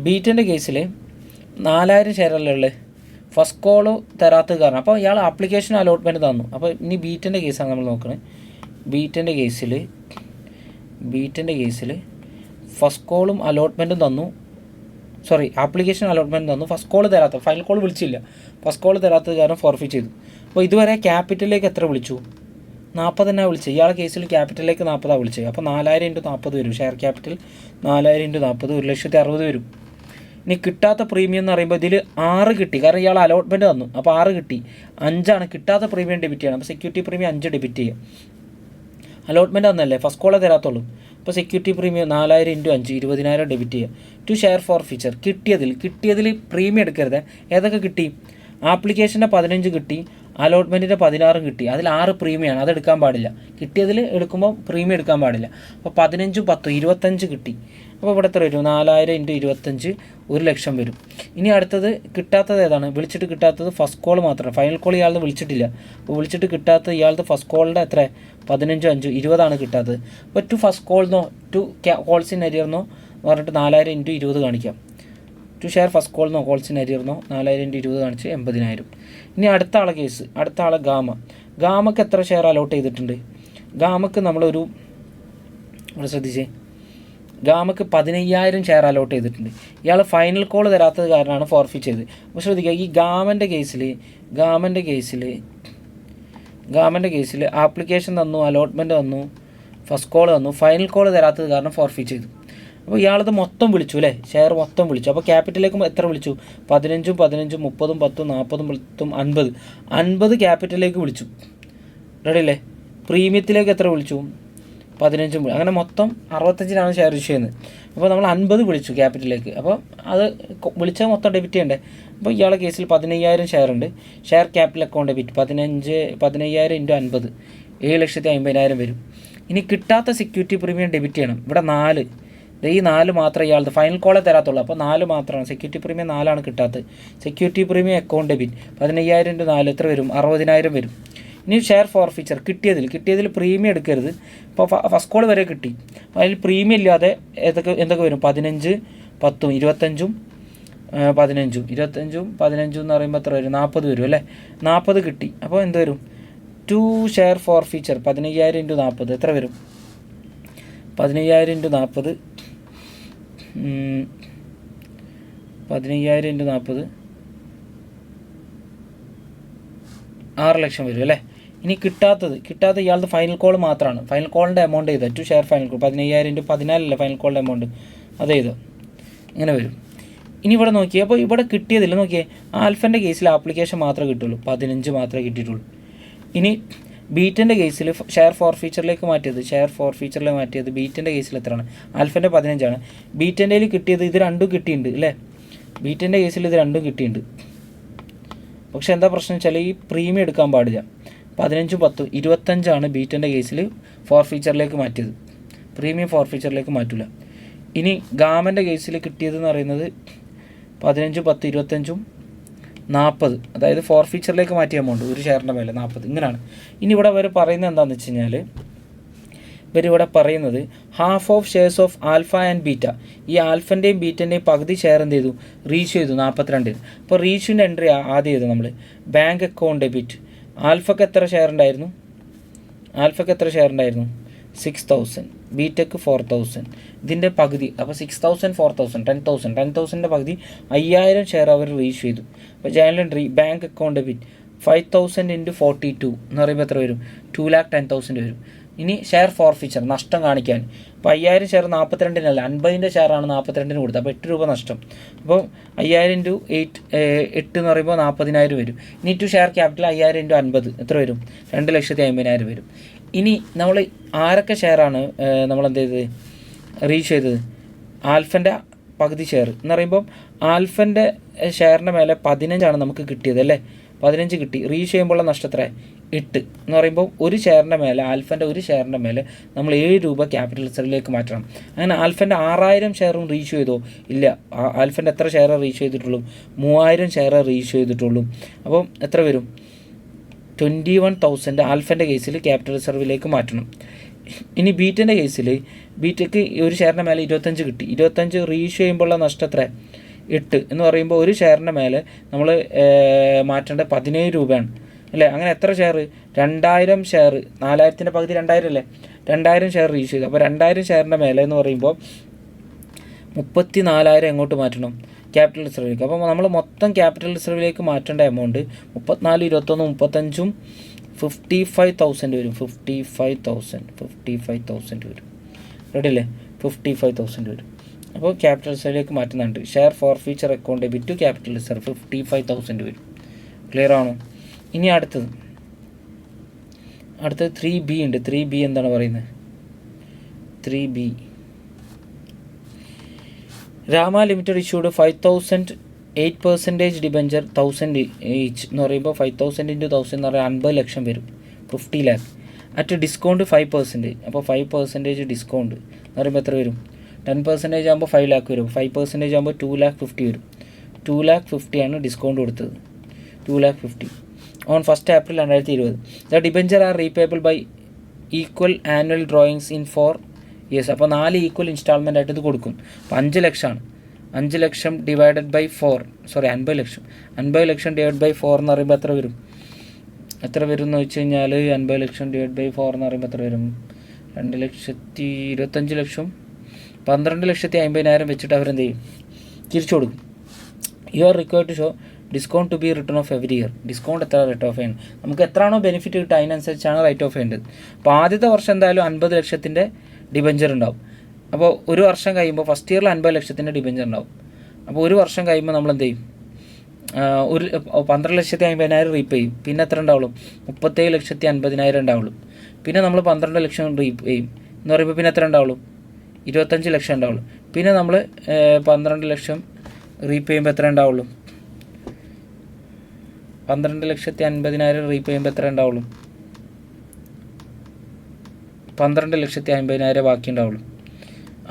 ബീറ്റൻ്റെ കേസിൽ 4000 ഷെയറല്ലേ ഉള്ളത്, ഫസ്റ്റ് കോള് തരാത്തത് കാരണം. അപ്പോൾ ഇയാൾ ആപ്ലിക്കേഷൻ അലോട്ട്മെൻറ്റ് തന്നു. അപ്പോൾ ഇനി ബീറ്റൻ്റെ കേസാണ് നമ്മൾ നോക്കുന്നത്. ബീറ്റൻ്റെ കേസിൽ ഫസ്റ്റ് കോളും അലോട്ട്മെൻറ്റും തന്നു, ആപ്ലിക്കേഷൻ അലോട്ട്മെൻറ്റ് തന്നു, ഫസ്റ്റ് കോൾ തരാത്ത ഫൈനൽ കോൾ വിളിച്ചില്ല, ഫസ്റ്റ് കോൾ തരാത്തത് കാരണം ഫോർഫിറ്റ് ചെയ്തു. അപ്പോൾ ഇതുവരെ ക്യാപിറ്റലിലേക്ക് എത്ര വിളിച്ചു 40 തന്നെ വിളിച്ചത്. ഇയാളെ കേസിൽ ക്യാപിറ്റലിലേക്ക് 40 വിളിച്ചത്. അപ്പോൾ 4000 × 40 വരും. ഷെയർ ക്യാപിറ്റൽ 4000 × 40 1,60,000 വരും. ഇനി കിട്ടാത്ത പ്രീമിയം എന്ന് പറയുമ്പോൾ ഇതിൽ 6 കിട്ടി, കാരണം ഇയാൾ അലോട്ട്മെൻറ്റ് തന്നു. അപ്പോൾ 6 കിട്ടി, 5ആണ് കിട്ടാത്ത പ്രീമിയം ഡെബിറ്റ് ചെയ്യണം. അപ്പോൾ സെക്യൂരിറ്റി പ്രീമിയം 5 ഡെബിറ്റ് ചെയ്യുക. അലോട്ട്മെൻറ്റ് തന്നല്ലേ, ഫസ്റ്റ് കോളേ തരാത്തുള്ളൂ. അപ്പോൾ സെക്യൂരിറ്റി പ്രീമിയം 4000 × 5 20,000 ഡെബിറ്റ് ചെയ്യുക. ടു ഷെയർ ഫോർഫീച്ചർ കിട്ടിയതിൽ പ്രീമിയം എടുക്കരുത്. ഏതൊക്കെ കിട്ടി? ആപ്ലിക്കേഷൻ്റെ 15 കിട്ടി, അലോട്ട്മെൻറ്റിൻ്റെ 16 കിട്ടി. അതിൽ 6 പ്രീമിയമാണ്, അതെടുക്കാൻ പാടില്ല. കിട്ടിയതിൽ എടുക്കുമ്പോൾ പ്രീമിയം എടുക്കാൻ പാടില്ല. അപ്പോൾ 15ഉം 10ഉം 25 കിട്ടി. അപ്പോൾ ഇവിടെ എത്ര വരും? 4000 × 25 1,00,000 വരും. ഇനി അടുത്തത് കിട്ടാത്തത് ഏതാണ്? വിളിച്ചിട്ട് കിട്ടാത്തത് ഫസ്റ്റ് കോൾ മാത്രം. ഫൈനൽ കോൾ ഇയാളത് വിളിച്ചിട്ടില്ല. അപ്പോൾ വിളിച്ചിട്ട് കിട്ടാത്തത് ഇയാളത് ഫസ്റ്റ് കോളിൻ്റെ എത്ര 15 5 20ആണ് കിട്ടാത്തത്. അപ്പോൾ ടു ഫസ്റ്റ് കോൾന്നോ ടു കോൾസ് ഇൻ അരിയർന്നോ പറഞ്ഞിട്ട് 4000 × 20 കാണിക്കാം. ടു ഷെയർ ഫസ്റ്റ് കോൾന്നോ കോൾസ് ഇൻ അരിയർന്നോ 4000 × 20 കാണിച്ച് 80,000. ഇനി അടുത്ത ആളെ കേസ്, അടുത്ത ആളെ ഗാമക്ക് എത്ര ഷെയർ അലോട്ട് ചെയ്തിട്ടുണ്ട്? ഗാമക്ക് നമ്മളൊരു ഇവിടെ ശ്രദ്ധിച്ചേ, ഗാമക്ക് 15,000 ഷെയർ അലോട്ട് ചെയ്തിട്ടുണ്ട്. ഇയാൾ ഫൈനൽ കോൾ തരാത്തത് കാരണമാണ് ഫോർഫിറ്റ് ചെയ്തത്. അപ്പോൾ ശ്രദ്ധിക്കുക, ഈ ഗാമൻ്റെ കേസിൽ ആപ്ലിക്കേഷൻ തന്നു, അലോട്ട്മെൻറ്റ് തന്നു, ഫസ്റ്റ് കോൾ തന്നു, ഫൈനൽ കോൾ തരാത്തത് കാരണം ഫോർഫിറ്റ് ചെയ്തു. അപ്പോൾ ഇയാളത് മൊത്തം വിളിച്ചു അല്ലേ, ഷെയർ മൊത്തം വിളിച്ചു. അപ്പോൾ ക്യാപിറ്റലിലേക്ക് എത്ര വിളിച്ചു? 15ഉം 15ഉം 30ഉം 10ഉം 40ഉം 10ഉം 50 ക്യാപിറ്റലിലേക്ക് വിളിച്ചു. റെഡി അല്ലേ? പ്രീമിയത്തിലേക്ക് എത്ര വിളിച്ചു? 15ഉം. അങ്ങനെ മൊത്തം 65നാണ് ഷെയർ ഇഷ്യൂ ചെയ്യുന്നത്. അപ്പോൾ നമ്മൾ 50 വിളിച്ചു ക്യാപിറ്റലിലേക്ക്. അപ്പോൾ അത് വിളിച്ചാൽ മൊത്തം ഡെബിറ്റ് ചെയ്യണ്ടേ. അപ്പോൾ ഇയാളുടെ കേസിൽ 15,000 ഷെയർ ഉണ്ട്. ഷെയർ ക്യാപിറ്റൽ അക്കൗണ്ട് ഡെബിറ്റ് 15,000 × 50 7,50,000 വരും. ഇനി കിട്ടാത്ത സെക്യൂരിറ്റി പ്രീമിയം ഡെബിറ്റ് ചെയ്യണം. ഇവിടെ 4, ഈ 4 മാത്രമേ ഇയാളത് ഫൈനൽ കോളേ തരാത്തുള്ളൂ. അപ്പോൾ 4 മാത്രമാണ്. സെക്യൂരിറ്റി പ്രീമിയം 4ആണ് കിട്ടാത്തത്. സെക്യൂരിറ്റി പ്രീമിയം അക്കൗണ്ട് ഡെബിറ്റ് 15,000 × 4 എത്ര വരും? 60,000 വരും. ഇനി ഷെയർ ഫോർഫീച്ചർ കിട്ടിയതിൽ പ്രീമിയം എടുക്കരുത്. ഇപ്പോൾ ഫസ്റ്റ് കോൾ വരെ കിട്ടി, അതിൽ പ്രീമിയം ഇല്ലാതെ എന്തൊക്കെ വരും? 15 10ഉം 25ഉം 15ഉം എന്ന് പറയുമ്പോൾ എത്ര വരും? 40 വരും അല്ലേ. 40 കിട്ടി. അപ്പോൾ എന്ത് വരും? ടു ഷെയർ ഫോർ ഫീച്ചർ 15,000 × 40 എത്ര വരും? 15,000 × 40 15,000 × 40 6 ലക്ഷം വരും അല്ലേ? ഇനി കിട്ടാത്ത ഇയാളുടെ ഫൈനൽ കോൾ മാത്രമാണ്. ഫൈനൽ കോളിൻ്റെ എമൗണ്ട് ചെയ്താൽ to share final call 15,000 × 14 final കോളിൻ്റെ എമൗണ്ട് അത് ചെയ്തോ ഇങ്ങനെ വരും. ഇനി ഇവിടെ നോക്കിയേ, അപ്പോൾ ഇവിടെ കിട്ടിയതില്ല. നോക്കിയേ, ആൽഫൻ്റെ കേസിൽ ആപ്ലിക്കേഷൻ മാത്രമേ കിട്ടുള്ളൂ, 15 മാത്രമേ കിട്ടിയിട്ടുള്ളൂ. ഇനി ബീറ്റിൻ്റെ കേസിൽ ഷെയർ ഫോർ ഫീച്ചറിലേക്ക് മാറ്റിയത് ബീറ്റിൻ്റെ കേസിൽ എത്രയാണ്? ആൽഫൻ്റെ 15ആണ്. ബീറ്റിൻ്റെ കിട്ടിയത് ഇത് രണ്ടും കിട്ടിയിട്ടുണ്ട് അല്ലേ? ബീറ്റിൻ്റെ കേസിൽ ഇത് രണ്ടും കിട്ടിയിട്ടുണ്ട്. പക്ഷെ എന്താ പ്രശ്നം വെച്ചാൽ ഈ പ്രീമിയം എടുക്കാൻ പാടില്ല. 15, 10, 25 ബീറ്റിൻ്റെ കേസിൽ ഫോർ ഫീച്ചറിലേക്ക് മാറ്റിയത്. പ്രീമിയം ഫോർ ഫീച്ചറിലേക്ക് മാറ്റില്ല. ഇനി ഗാമൻ്റെ കേസിൽ കിട്ടിയതെന്ന് പറയുന്നത് 15, 10, 25, 40, അതായത് ഫോർ ഫീച്ചറിലേക്ക് മാറ്റിയ എമൗണ്ട് ഒരു ഷെയറിൻ്റെ മേലെ 40 ഇങ്ങനെയാണ്. ഇനി ഇവിടെ അവർ പറയുന്നത് എന്താണെന്ന് വെച്ച് കഴിഞ്ഞാൽ ഇവരിവിടെ പറയുന്നത് half of shares of alpha and beta, ഈ ആൽഫൻ്റെയും ബീറ്റൻ്റെയും പകുതി ഷെയർ എന്ത് ചെയ്തു? റീഷ്യൂ ചെയ്തു 42. അപ്പോൾ റീഷ്യൂവിൻ്റെ എൻട്രി ആദ്യം ചെയ്തു നമ്മൾ ബാങ്ക് അക്കൗണ്ട് ഡെബിറ്റ്. ആൽഫക്ക് എത്ര ഷെയർ ഉണ്ടായിരുന്നു? 6,000, ബീറ്റക്ക് 4,000. ഇതിൻ്റെ പകുതി അപ്പോൾ 6,000, 4,000, 10,000. 10,000ൻ്റെ പകുതി 5,000 ഷെയർ അവർ റീഷ്യൂ ചെയ്തു. അപ്പോൾ journal entry bank account debit 5,000 × 42 എന്ന് പറയുമ്പോൾ എത്ര വരും? 2,10,000 വരും. ഇനി ഷെയർ ഫോർ ഫീച്ചർ നഷ്ടം കാണിക്കാൻ, അപ്പോൾ 5,000 ഷെയർ 42-നല്ല 50ൻ്റെ ഷെയറാണ് 42-ന് കൊടുത്തത്, അപ്പോൾ 8 രൂപ നഷ്ടം. അപ്പോൾ 5,000 × 8 എന്ന് പറയുമ്പോൾ 40,000 വരും. ഇനി ടു ഷെയർ ക്യാപിറ്റൽ 5,000 × 50 എത്ര വരും? 2,50,000 വരും. ഇനി നമ്മൾ ആരൊക്കെ ഷെയറാണ് നമ്മളെന്ത് ചെയ്തത്? റീച്ച് ചെയ്തത് ആൽഫൻ്റെ പകുതി ഷെയർ എന്ന് പറയുമ്പം ആൽഫൻ്റെ ഷെയറിൻ്റെ മേലെ 15 നമുക്ക് കിട്ടിയത് അല്ലേ? 15 കിട്ടി. റീച്ച് ചെയ്യുമ്പോഴുള്ള നഷ്ടത്ര 8 എന്ന് പറയുമ്പോൾ ഒരു ഷെയറിൻ്റെ മേലെ ആൽഫൻ്റെ ഒരു ഷെയറിൻ്റെ മേലെ നമ്മൾ 7 രൂപ ക്യാപിറ്റൽ റിസർവിലേക്ക് മാറ്റണം. അങ്ങനെ ആൽഫൻ്റെ 6,000 ഷെയറും റീച്ച് ചെയ്തോ? ഇല്ല. ആൽഫൻ്റെ എത്ര ഷെയർ റീച്ച് ചെയ്തിട്ടുള്ളൂ? 3,000 ഷെയർ റീച്ച് ചെയ്തിട്ടുള്ളൂ. അപ്പം എത്ര വരും? 21,000 ആൽഫൻ്റെ കേസിൽ ക്യാപിറ്റൽ റിസർവിലേക്ക് മാറ്റണം. ഇനി ബീറ്റിൻ്റെ കേസിൽ ബീറ്റയ്ക്ക് ഒരു ഷെയറിൻ്റെ മേലെ 25 കിട്ടി. 25 റീച്ച് ചെയ്യുമ്പോഴുള്ള നഷ്ടം എത്ര? 8 എന്ന് പറയുമ്പോൾ ഒരു ഷെയറിൻ്റെ മേലെ നമ്മൾ മാറ്റേണ്ട 17 രൂപയാണ് അല്ലേ? അങ്ങനെ എത്ര ഷെയർ? 2,000 ഷെയർ. 4,000ൻ്റെ പകുതി 2,000 അല്ലേ? 2,000 ഷെയർ റീച്ച് ചെയ്തു. അപ്പോൾ 2,000 ഷെയറിൻ്റെ മേലെ എന്ന് പറയുമ്പോൾ 34,000 എങ്ങോട്ട് മാറ്റണം? ക്യാപിറ്റൽ റിസർവിലേക്ക്. അപ്പോൾ നമ്മൾ മൊത്തം ക്യാപിറ്റൽ റിസർവിലേക്ക് മാറ്റേണ്ട എമൗണ്ട് 34, 21, 35, 55,000 വരും. 55,000 വരും. റെഡി അല്ലേ? 55,000 വരും. അപ്പോൾ ക്യാപിറ്റൽ റിസർവിലേക്ക് മാറ്റുന്നുണ്ട്. Share forfeiture account debit to capital reserve 55,000 വരും. ക്ലിയർ ആണോ? ഇനി അടുത്തത് 3B ഉണ്ട്. 3B എന്താണ് പറയുന്നത്? 3B Rama limited issued 5,000 8% debenture 1,000 each എന്ന് പറയുമ്പോൾ 5,000 × 1,000 എന്ന് പറയുമ്പോൾ 50 ലക്ഷം വരും. 50 lakh അറ്റ് ഡിസ്കൗണ്ട് 5%. അപ്പോൾ 5% ഡിസ്കൗണ്ട് എന്ന് പറയുമ്പോൾ എത്ര വരും? 10% ആകുമ്പോൾ 5 lakh വരും. 5% ആകുമ്പോൾ 2,50,000 വരും. 2,50,000 ഡിസ്കൗണ്ട് കൊടുത്തത്. 2,50,000 on 1st April 2020. The debenture are repayable by equal annual drawings in 4 years. അപ്പോൾ 4 ഈക്വൽ ഇൻസ്റ്റാൾമെൻ്റ് ആയിട്ട് ഇത് കൊടുക്കും. അപ്പോൾ 5 ലക്ഷമാണ്. 5 ലക്ഷം ഡിവൈഡഡ് ബൈ 4, 50 ലക്ഷം. 50 ലക്ഷം ഡിവൈഡ് ബൈ 4 എന്ന് പറയുമ്പോൾ എത്ര വരും എന്ന് വെച്ച് കഴിഞ്ഞാൽ 50 ലക്ഷം ഡിവൈഡ് ബൈ 4 എന്ന് പറയുമ്പോൾ എത്ര വരും? 2,25,00,000. 12,50,000 വെച്ചിട്ട് അവരെന്ത് ചെയ്യും? തിരിച്ചു കൊടുക്കും. You are required to show discount to be return of every year. Discount എത്ര റൈറ്റ് ഓഫ് ചെയ്യണം? നമുക്ക് എത്രയാണോ ബെനിഫിറ്റ് കിട്ടുക അതിനനുസരിച്ചാണ് റൈറ്റ് ഓഫ് ചെയ്യേണ്ടത്. അപ്പോൾ ആദ്യത്തെ വർഷം എന്തായാലും 50 ലക്ഷത്തിൻ്റെ ഡിബഞ്ചർ ഉണ്ടാവും. അപ്പോൾ ഒരു വർഷം കഴിയുമ്പോൾ ഫസ്റ്റ് ഇയറിൽ 50 ലക്ഷത്തിൻ്റെ ഡിബഞ്ചർ ഉണ്ടാവും. അപ്പോൾ ഒരു വർഷം കഴിയുമ്പോൾ നമ്മൾ എന്ത് ചെയ്യും? 12,50,000 റീപേ ചെയ്യും. പിന്നെ എത്ര ഉണ്ടാവുള്ളൂ? 37,50,000 ഉണ്ടാവുള്ളൂ. പിന്നെ നമ്മൾ 12 ലക്ഷം റീപേ ചെയ്യും എന്ന് പറയുമ്പോൾ പിന്നെ എത്ര ഉണ്ടാവുള്ളൂ? 25 ലക്ഷം ഉണ്ടാവുള്ളൂ. പിന്നെ നമ്മൾ 12 ലക്ഷം റീപേ ചെയ്യുമ്പോൾ എത്ര ഉണ്ടാവുള്ളൂ? 12,50,000 റീപേ ചെയ്യുമ്പോൾ എത്ര ഉണ്ടാവുള്ളൂ? 12,50,000 ബാക്കി ഉണ്ടാവുള്ളൂ.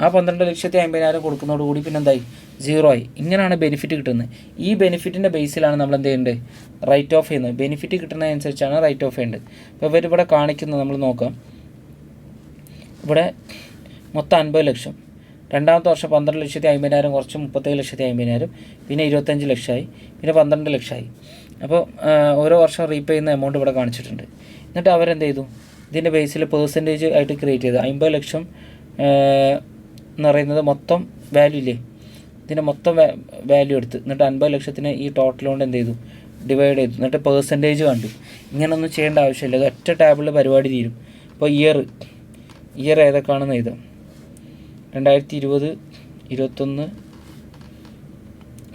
ആ 12,50,000 കൊടുക്കുന്നതോടുകൂടി പിന്നെ എന്തായി? 0 ആയി. ഇങ്ങനെയാണ് ബെനിഫിറ്റ് കിട്ടുന്നത്. ഈ ബെനിഫിറ്റിൻ്റെ ബേസിലാണ് നമ്മൾ എന്ത് ചെയ്യേണ്ടത്? റൈറ്റ് ഓഫ് ചെയ്യുന്നത്. ബെനിഫിറ്റ് കിട്ടുന്നതനുസരിച്ചാണ് റൈറ്റ് ഓഫ് ചെയ്യേണ്ടത്. അപ്പോൾ ഇവരിവിടെ കാണിക്കുന്നത് നമ്മൾ നോക്കാം. ഇവിടെ മൊത്തം 50 ലക്ഷം. രണ്ടാമത്തെ വർഷം 12,50,000 കുറച്ച് 37,50,000, പിന്നെ 25 ലക്ഷമായി, പിന്നെ 12 ലക്ഷമായി. അപ്പോൾ ഓരോ വർഷം റീപേ ചെയ്യുന്ന എമൗണ്ട് ഇവിടെ കാണിച്ചിട്ടുണ്ട്. എന്നിട്ട് അവരെന്ത് ചെയ്തു, ഇതിൻ്റെ ബേസിൽ പേഴ്സൻറ്റേജ് ആയിട്ട് ക്രിയേറ്റ് ചെയ്തു. 50 ലക്ഷം എന്ന് പറയുന്നത് മൊത്തം വാല്യൂ ഇല്ലേ, ഇതിൻ്റെ മൊത്തം വാല്യൂ എടുത്ത് എന്നിട്ട് 50 ലക്ഷത്തിന് ഈ ടോട്ടൽ കൊണ്ട് എന്ത് ചെയ്തു, ഡിവൈഡ് ചെയ്തു. എന്നിട്ട് പേഴ്സൻറ്റേജ് കണ്ടു. ഇങ്ങനൊന്നും ചെയ്യേണ്ട ആവശ്യമില്ല, ഇത് ഒറ്റ ടേബിളിൽ പരിപാടി തീരും. ഇപ്പോൾ ഇയർ ഏതൊക്കെയാണെന്ന് എഴുതാം. 2020, 2021,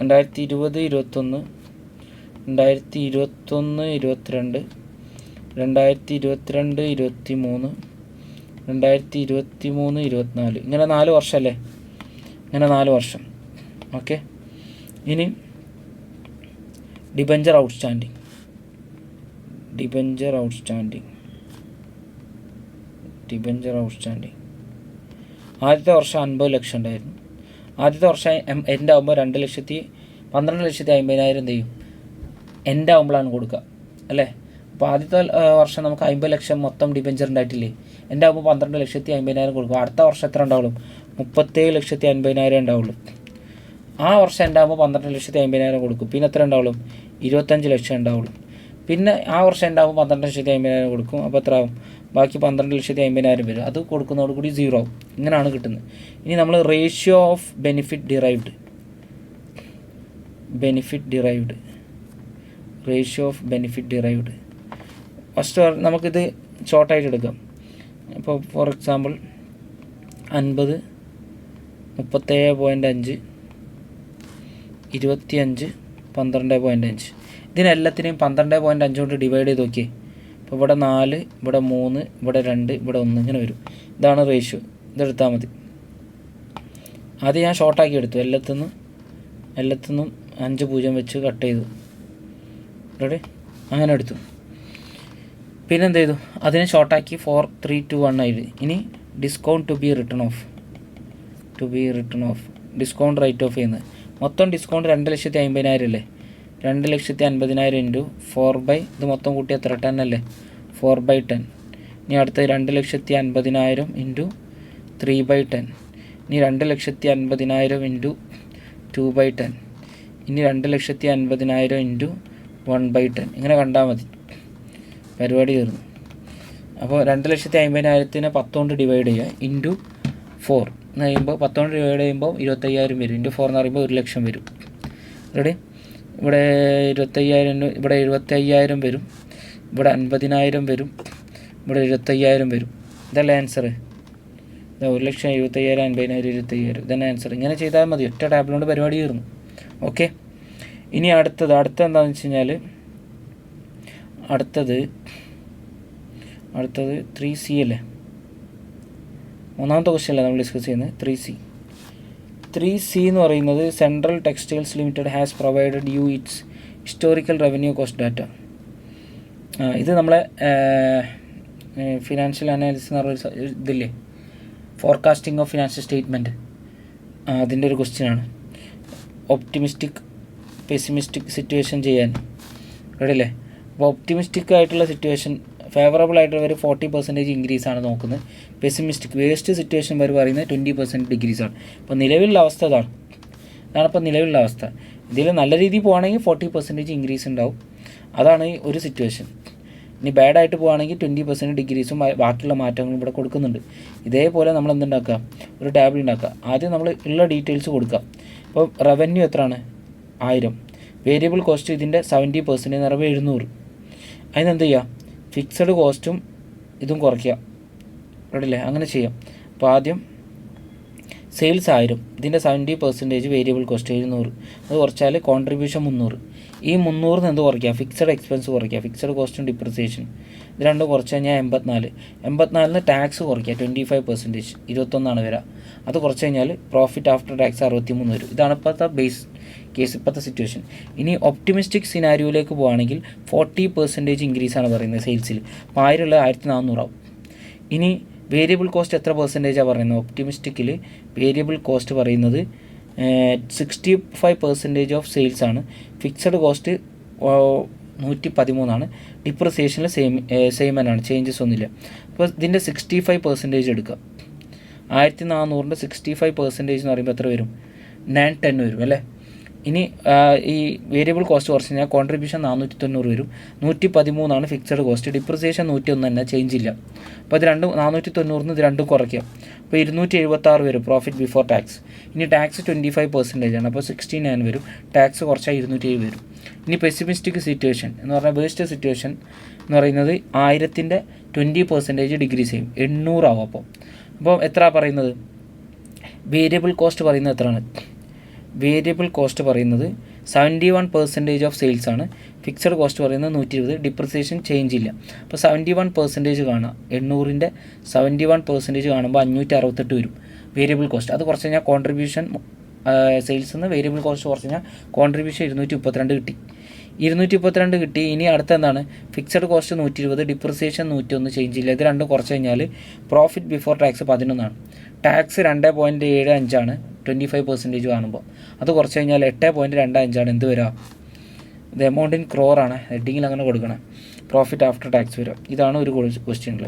2020, 2021, 2021, 2022, 2022, 2023, 2023, 2024, ഇങ്ങനെ 4 വർഷമല്ലേ, ഇങ്ങനെ 4 വർഷം. ഓക്കെ. ഇനി ഡിബഞ്ചർ ഔട്ട്സ്റ്റാൻഡിങ്. ആദ്യത്തെ വർഷം 50 ലക്ഷം ഉണ്ടായിരുന്നു. ആദ്യത്തെ വർഷം എൻ്റെ ആകുമ്പോൾ 2,12,50,000 എന്ത് ചെയ്യും, എൻ്റെ ആകുമ്പോഴാണ് കൊടുക്കുക അല്ലേ. അപ്പോൾ ആദ്യത്തെ വർഷം നമുക്ക് 50 ലക്ഷം മൊത്തം ഡിബഞ്ചർ ഉണ്ടായിട്ടില്ലേ, എൻ്റെ ആകുമ്പോൾ 12,50,000 കൊടുക്കും. അടുത്ത വർഷം എത്ര ഉണ്ടാവുള്ളൂ, 37,50,000 ഉണ്ടാവുള്ളൂ. ആ വർഷം എൻ്റെ ആകുമ്പോൾ 12,50,000 കൊടുക്കും. പിന്നെ എത്ര ഉണ്ടാവുള്ളൂ, 25 ലക്ഷം ഉണ്ടാവുള്ളൂ. പിന്നെ ആ വർഷം എൻ്റെ ആകുമ്പോൾ 12,50,000 കൊടുക്കും. അപ്പോൾ എത്ര ആവും, ബാക്കി 12,50,000 വരും. അത് കൊടുക്കുന്നതോടുകൂടി 0 ആവും. ഇങ്ങനെയാണ് കിട്ടുന്നത്. ഇനി നമ്മൾ ratio of benefit derived, first നമുക്കിത് ഷോർട്ടായിട്ട് എടുക്കാം. ഇപ്പോൾ ഫോർ എക്സാമ്പിൾ 50, 37.5, 25, 12.5. ഇതിനെല്ലാത്തിനെയും 12.5 കൊണ്ട് ഡിവൈഡ് ചെയ്ത് നോക്കിയേ. ഇപ്പോൾ ഇവിടെ 4, ഇവിടെ 3, ഇവിടെ 2, ഇവിടെ 1 ഇങ്ങനെ വരും. ഇതാണ് റേഷ്യോ. ഇതെടുത്താൽ മതി. അത് ഞാൻ ഷോർട്ടാക്കി എടുത്തു. എല്ലാത്തിനും 5 0 വെച്ച് കട്ട് ചെയ്തു. റെഡി, അങ്ങനെ എടുത്തു. പിന്നെ എന്ത് ചെയ്തു, അതിനെ ഷോർട്ടാക്കി 4, 3, 2, 1 ആയി. ഇനി discount to be return off, discount write off ചെയ്യുന്നത്. മൊത്തം ഡിസ്കൗണ്ട് 2,50,000 അല്ലേ. 2,50,000 ഇൻറ്റു 4 ഇത് മൊത്തം കൂട്ടി എത്ര, 10 അല്ലേ, 4/10. ഇനി അടുത്ത 2,50,000 ഇൻറ്റു 3/10. ഇനി 2,50,000 ഇൻറ്റു 2/10. ഇനി 2,50,000 ഇൻറ്റു 1/10. ഇങ്ങനെ കണ്ടാൽ മതി, പരിപാടി തീർന്നു. അപ്പോൾ 2,50,000 10 കൊണ്ട് ഡിവൈഡ് ചെയ്യുക, ഇൻറ്റു 4 എന്ന് കഴിയുമ്പോൾ 10 കൊണ്ട് ഡിവൈഡ് ചെയ്യുമ്പോൾ 25,000 വരും. ഇൻറ്റു 4 എന്ന് പറയുമ്പോൾ 1 ലക്ഷം വരും. റെഡി, ഇവിടെ 25,000, ഇവിടെ 75,000 വരും, ഇവിടെ 50,000 വരും, ഇവിടെ 75,000 വരും. ഇതല്ലേ ആൻസർ. 1,70,000, 50,000, 25,000 ഇതന്നെ ആൻസർ. ഇങ്ങനെ ചെയ്താൽ മതി, ഒറ്റ ടാബിളുകൊണ്ട് പരിപാടി തീർന്നു. ഓക്കെ. ഇനി അടുത്തത് എന്താണെന്ന് വെച്ച് കഴിഞ്ഞാൽ അടുത്തത് 3C അല്ലേ, മൂന്നാമത്തെ ക്വസ്റ്റ്യൻ അല്ലേ നമ്മൾ ഡിസ്കസ് ചെയ്യുന്നത്. 3C എന്ന് പറയുന്നത് central textiles limited has provided you it's historical revenue cost data. ഇത് നമ്മളെ ഫിനാൻഷ്യൽ അനാലിസിസ് എന്ന് പറയുന്ന ഇതില്ലേ, ഫോർകാസ്റ്റിംഗ് ഓഫ് ഫിനാൻഷ്യൽ സ്റ്റേറ്റ്മെൻറ്റ്, അതിൻ്റെ ഒരു ക്വസ്റ്റ്യനാണ്. ഒപ്റ്റിമിസ്റ്റിക് പെസിമിസ്റ്റിക് സിറ്റുവേഷൻ ചെയ്യാൻ റെഡി അല്ലേ. അപ്പോൾ ഒപ്റ്റിമിസ്റ്റിക് ആയിട്ടുള്ള സിറ്റുവേഷൻ ഫേവറബിൾ ആയിട്ടുള്ളവർ 40% ഇൻക്രീസ് ആണ് നോക്കുന്നത്. പെസിമിസ്റ്റിക് വേസ്റ്റ് സിറ്റുവേഷൻ വരെ പറയുന്നത് 20% ഡിഗ്രീസ് ആണ്. അപ്പോൾ നിലവിലുള്ള അവസ്ഥ ഇതാണിപ്പോൾ നിലവിലുള്ള അവസ്ഥ. ഇതിൽ നല്ല രീതിയിൽ പോകുകയാണെങ്കിൽ 40% ഇൻക്രീസ് ഉണ്ടാവും. അതാണ് ഒരു സിറ്റുവേഷൻ. ഇനി ബാഡായിട്ട് പോകുകയാണെങ്കിൽ 20% ഡിഗ്രീസും ബാക്കിയുള്ള മാറ്റങ്ങളും ഇവിടെ കൊടുക്കുന്നുണ്ട്. ഇതേപോലെ നമ്മൾ എന്തുണ്ടാക്കുക, ഒരു ടേബിൾ ഉണ്ടാക്കുക. ആദ്യം നമ്മൾ ഉള്ള ഡീറ്റെയിൽസ് കൊടുക്കുക. ഇപ്പോൾ റവന്യൂ എത്രയാണ്, 1000. വേരിയബിൾ കോസ്റ്റ് ഇതിൻ്റെ 70% എന്ന് പറയുമ്പോൾ 700. അതിനെന്ത് ചെയ്യുക, ഫിക്സഡ് കോസ്റ്റും ഇതും കുറയ്ക്കുക. റെഡിയല്ലേ, അങ്ങനെ ചെയ്യാം. അപ്പോൾ ആദ്യം സെയിൽസ് 1000, ഇതിൻ്റെ 70% വേരിയബിൾ കോസ്റ്റ് 700. അത് കുറച്ചാൽ കോൺട്രിബ്യൂഷൻ 300. ഈ 300 എന്ത് കുറയ്ക്കുക, ഫിക്സഡ് എക്സ്പെൻസ് കുറയ്ക്കുക, ഫിക്സഡ് കോസ്റ്റും ഡിപ്രിസിയേഷൻ ഇത് രണ്ടും കുറച്ച് കഴിഞ്ഞാൽ 84. ടാക്സ് കുറയ്ക്കുക 25%, 21 വരിക. അത് കുറച്ച് കഴിഞ്ഞാൽ പ്രോഫിറ്റ് ആഫ്റ്റർ ടാക്സ് 63 വരും. ഇതാണ് ഇപ്പോഴത്തെ ബേസ് കേസ്, ഇപ്പോഴത്തെ സിറ്റുവേഷൻ. ഇനി ഒപ്റ്റിമിസ്റ്റിക് സിനാരിയോയിലേക്ക് പോകുകയാണെങ്കിൽ 40% ഇൻക്രീസാണ് പറയുന്നത് സെയിൽസിൽ. അപ്പോൾ 1000 ഉള്ളത് 1400 ആവും. ഇനി വേരിയബിൾ കോസ്റ്റ് എത്ര പെർസെൻറ്റേജാണ് പറയുന്നത്, ഒപ്റ്റിമിസ്റ്റിക്കിൽ വേരിയബിൾ കോസ്റ്റ് പറയുന്നത് 65% ഓഫ് സെയിൽസ് ആണ്. Fixed cost 113. ഡിപ്രിസിയേഷനിൽ സെയിം തന്നെയാണ്, ചേഞ്ചസ് ഒന്നുമില്ല. അപ്പോൾ ഇതിൻ്റെ 65% എടുക്കുക. 1400 65% എന്ന് പറയുമ്പോൾ എത്ര വരും, 910 വരും അല്ലേ. ഇനി ഈ വേരിയബിൾ കോസ്റ്റ് കുറച്ച് കഴിഞ്ഞാൽ കോൺട്രിബ്യൂഷൻ 490 വരും. 113 ഫിക്സഡ് കോസ്റ്റ്. ഡിപ്രിസിയേഷൻ 101 തന്നെ, ചേഞ്ച് ഇല്ല. അപ്പോൾ ഇത് രണ്ടും 490 ഇത് രണ്ടും കുറയ്ക്കാം. അപ്പോൾ 276 വരും പ്രോഫിറ്റ് ബിഫോർ ടാക്സ്. ഇനി ടാക്സ് 25% ആണ്, അപ്പോൾ 69 വരും. ടാക്സ് കുറച്ചാൽ 207 വരും. ഇനി പെസിമിസ്റ്റിക് സിറ്റുവേഷൻ എന്ന് പറഞ്ഞാൽ വേസ്റ്റ് സിറ്റുവേഷൻ എന്ന് പറയുന്നത് 1000-ൻ്റെ 20% ഡിഗ്രീസ് ചെയ്യും, 800 ആവും. അപ്പോൾ എത്ര പറയുന്നത്? വേരിയബിൾ കോസ്റ്റ് പറയുന്നത് എത്രയാണ്? വേരിയബിൾ കോസ്റ്റ് പറയുന്നത് 71% ഓഫ് സെയിൽസ് ആണ്. ഫിക്സഡ് കോസ്റ്റ് പറയുന്നത് 120. ഡിപ്രിസിയേഷൻ ചേഞ്ച് ഇല്ല. അപ്പോൾ 71% കാണാം. 800-ൻ്റെ 71% കാണുമ്പോൾ 568 വരും വേരിയബിൾ കോസ്റ്റ്. അത് കുറച്ച് കഴിഞ്ഞാൽ കോൺട്രിബ്യൂഷൻ സെയിൽസിൽ നിന്ന് വേരിയബിൾ കോസ്റ്റ് കുറച്ച് കഴിഞ്ഞാൽ കോൺട്രിബ്യൂഷൻ 232 കിട്ടി. 232 കിട്ടി. ഇനി അടുത്ത എന്താണ്? ഫിക്സഡ് കോസ്റ്റ് 120, ഡിപ്രിസിയേഷൻ 101, ചേഞ്ച് ഇല്ല. ഇത് രണ്ടും കുറച്ച് കഴിഞ്ഞാൽ പ്രോഫിറ്റ് ബിഫോർ ടാക്സ് 11 ആണ്. ടാക്സ് 2.75 ആണ് 25% കാണുമ്പോൾ. അത് കുറച്ച് കഴിഞ്ഞാൽ 8.25 ആണ്. എന്ത് വരിക? ഇത് എമൗണ്ട് ഇൻ ക്രോറാണ്, ഹെഡിങ്ങിൽ അങ്ങനെ കൊടുക്കണം. പ്രോഫിറ്റ് ആഫ്റ്റർ ടാക്സ് വരിക. ഇതാണ് ഒരു ക്വസ്റ്റ്യനിൽ.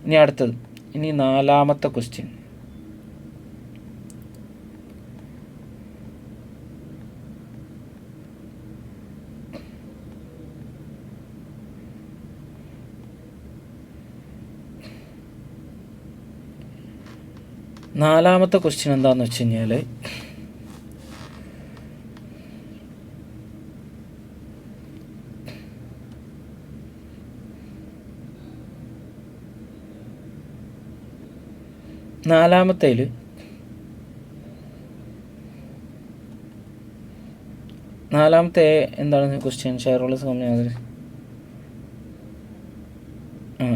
ഇനി അടുത്തത്, ഇനി 4ാമത്തെ ക്വസ്റ്റ്യൻ. നാലാമത്തെ ക്വസ്റ്റ്യൻ എന്താണെന്ന് വെച്ച് കഴിഞ്ഞാൽ, നാലാമത്തേൽ എന്താണ് ക്വസ്റ്റ്യൻ? Share holders company.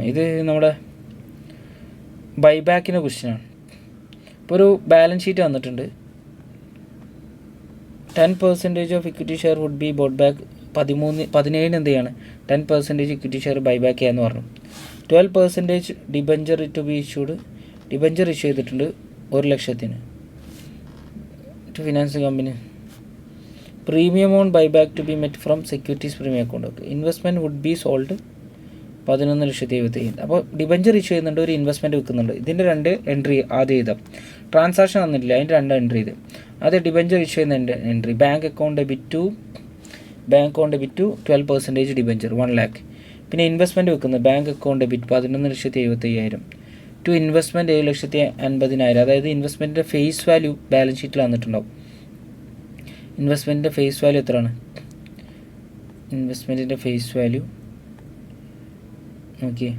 ഇത് നമ്മുടെ ബൈബാക്കിൻ്റെ ക്വസ്റ്റ്യനാണ്. ഇപ്പോൾ ഒരു ബാലൻസ് ഷീറ്റ് വന്നിട്ടുണ്ട്. 10% of equity share would be bought back. 17 എന്ത് ചെയ്യാണ്? 10% ഇക്വിറ്റി ഷെയർ ബൈബാക്ക് ചെയ്യാമെന്ന് പറഞ്ഞു. 12% debenture to be issued. Debenture issue ചെയ്തിട്ടുണ്ട് 1,00,000 to finance company. Premium on buyback to be met from securities premium account. Investment would be sold 11,70,000. അപ്പോൾ debenture issue ചെയ്യുന്നുണ്ട്, ഒരു investment വെക്കുന്നുണ്ട്. ഇതിൻ്റെ 2 എൻട്രി ആദ്യം ചെയ്താൽ ട്രാൻസാക്ഷൻ വന്നിട്ടില്ല, അതിൻ്റെ 2 എൻട്രി ചെയ്ത്. അത് ഡിബഞ്ചർ ഇഷ്യൂ ചെയ്യുന്ന entry bank account debit to 12% debenture 1 lakh. പിന്നെ ഇൻവെസ്റ്റ്മെൻറ്റ് വെക്കുന്നത് bank account debit 11,75,000 to investment 7,50,000. അതായത് ഇൻവെസ്റ്റ്മെൻറ്റിൻ്റെ ഫേസ് വാല്യൂ ബാലൻസ് ഷീറ്റിൽ വന്നിട്ടുണ്ടാവും. ഇൻവെസ്റ്റ്മെൻറ്റിൻ്റെ ഫേസ് വാല്യൂ എത്രയാണ്? ഇൻവെസ്റ്റ്മെൻറ്റിൻ്റെ ഫേസ് വാല്യൂ ഓക്കെ,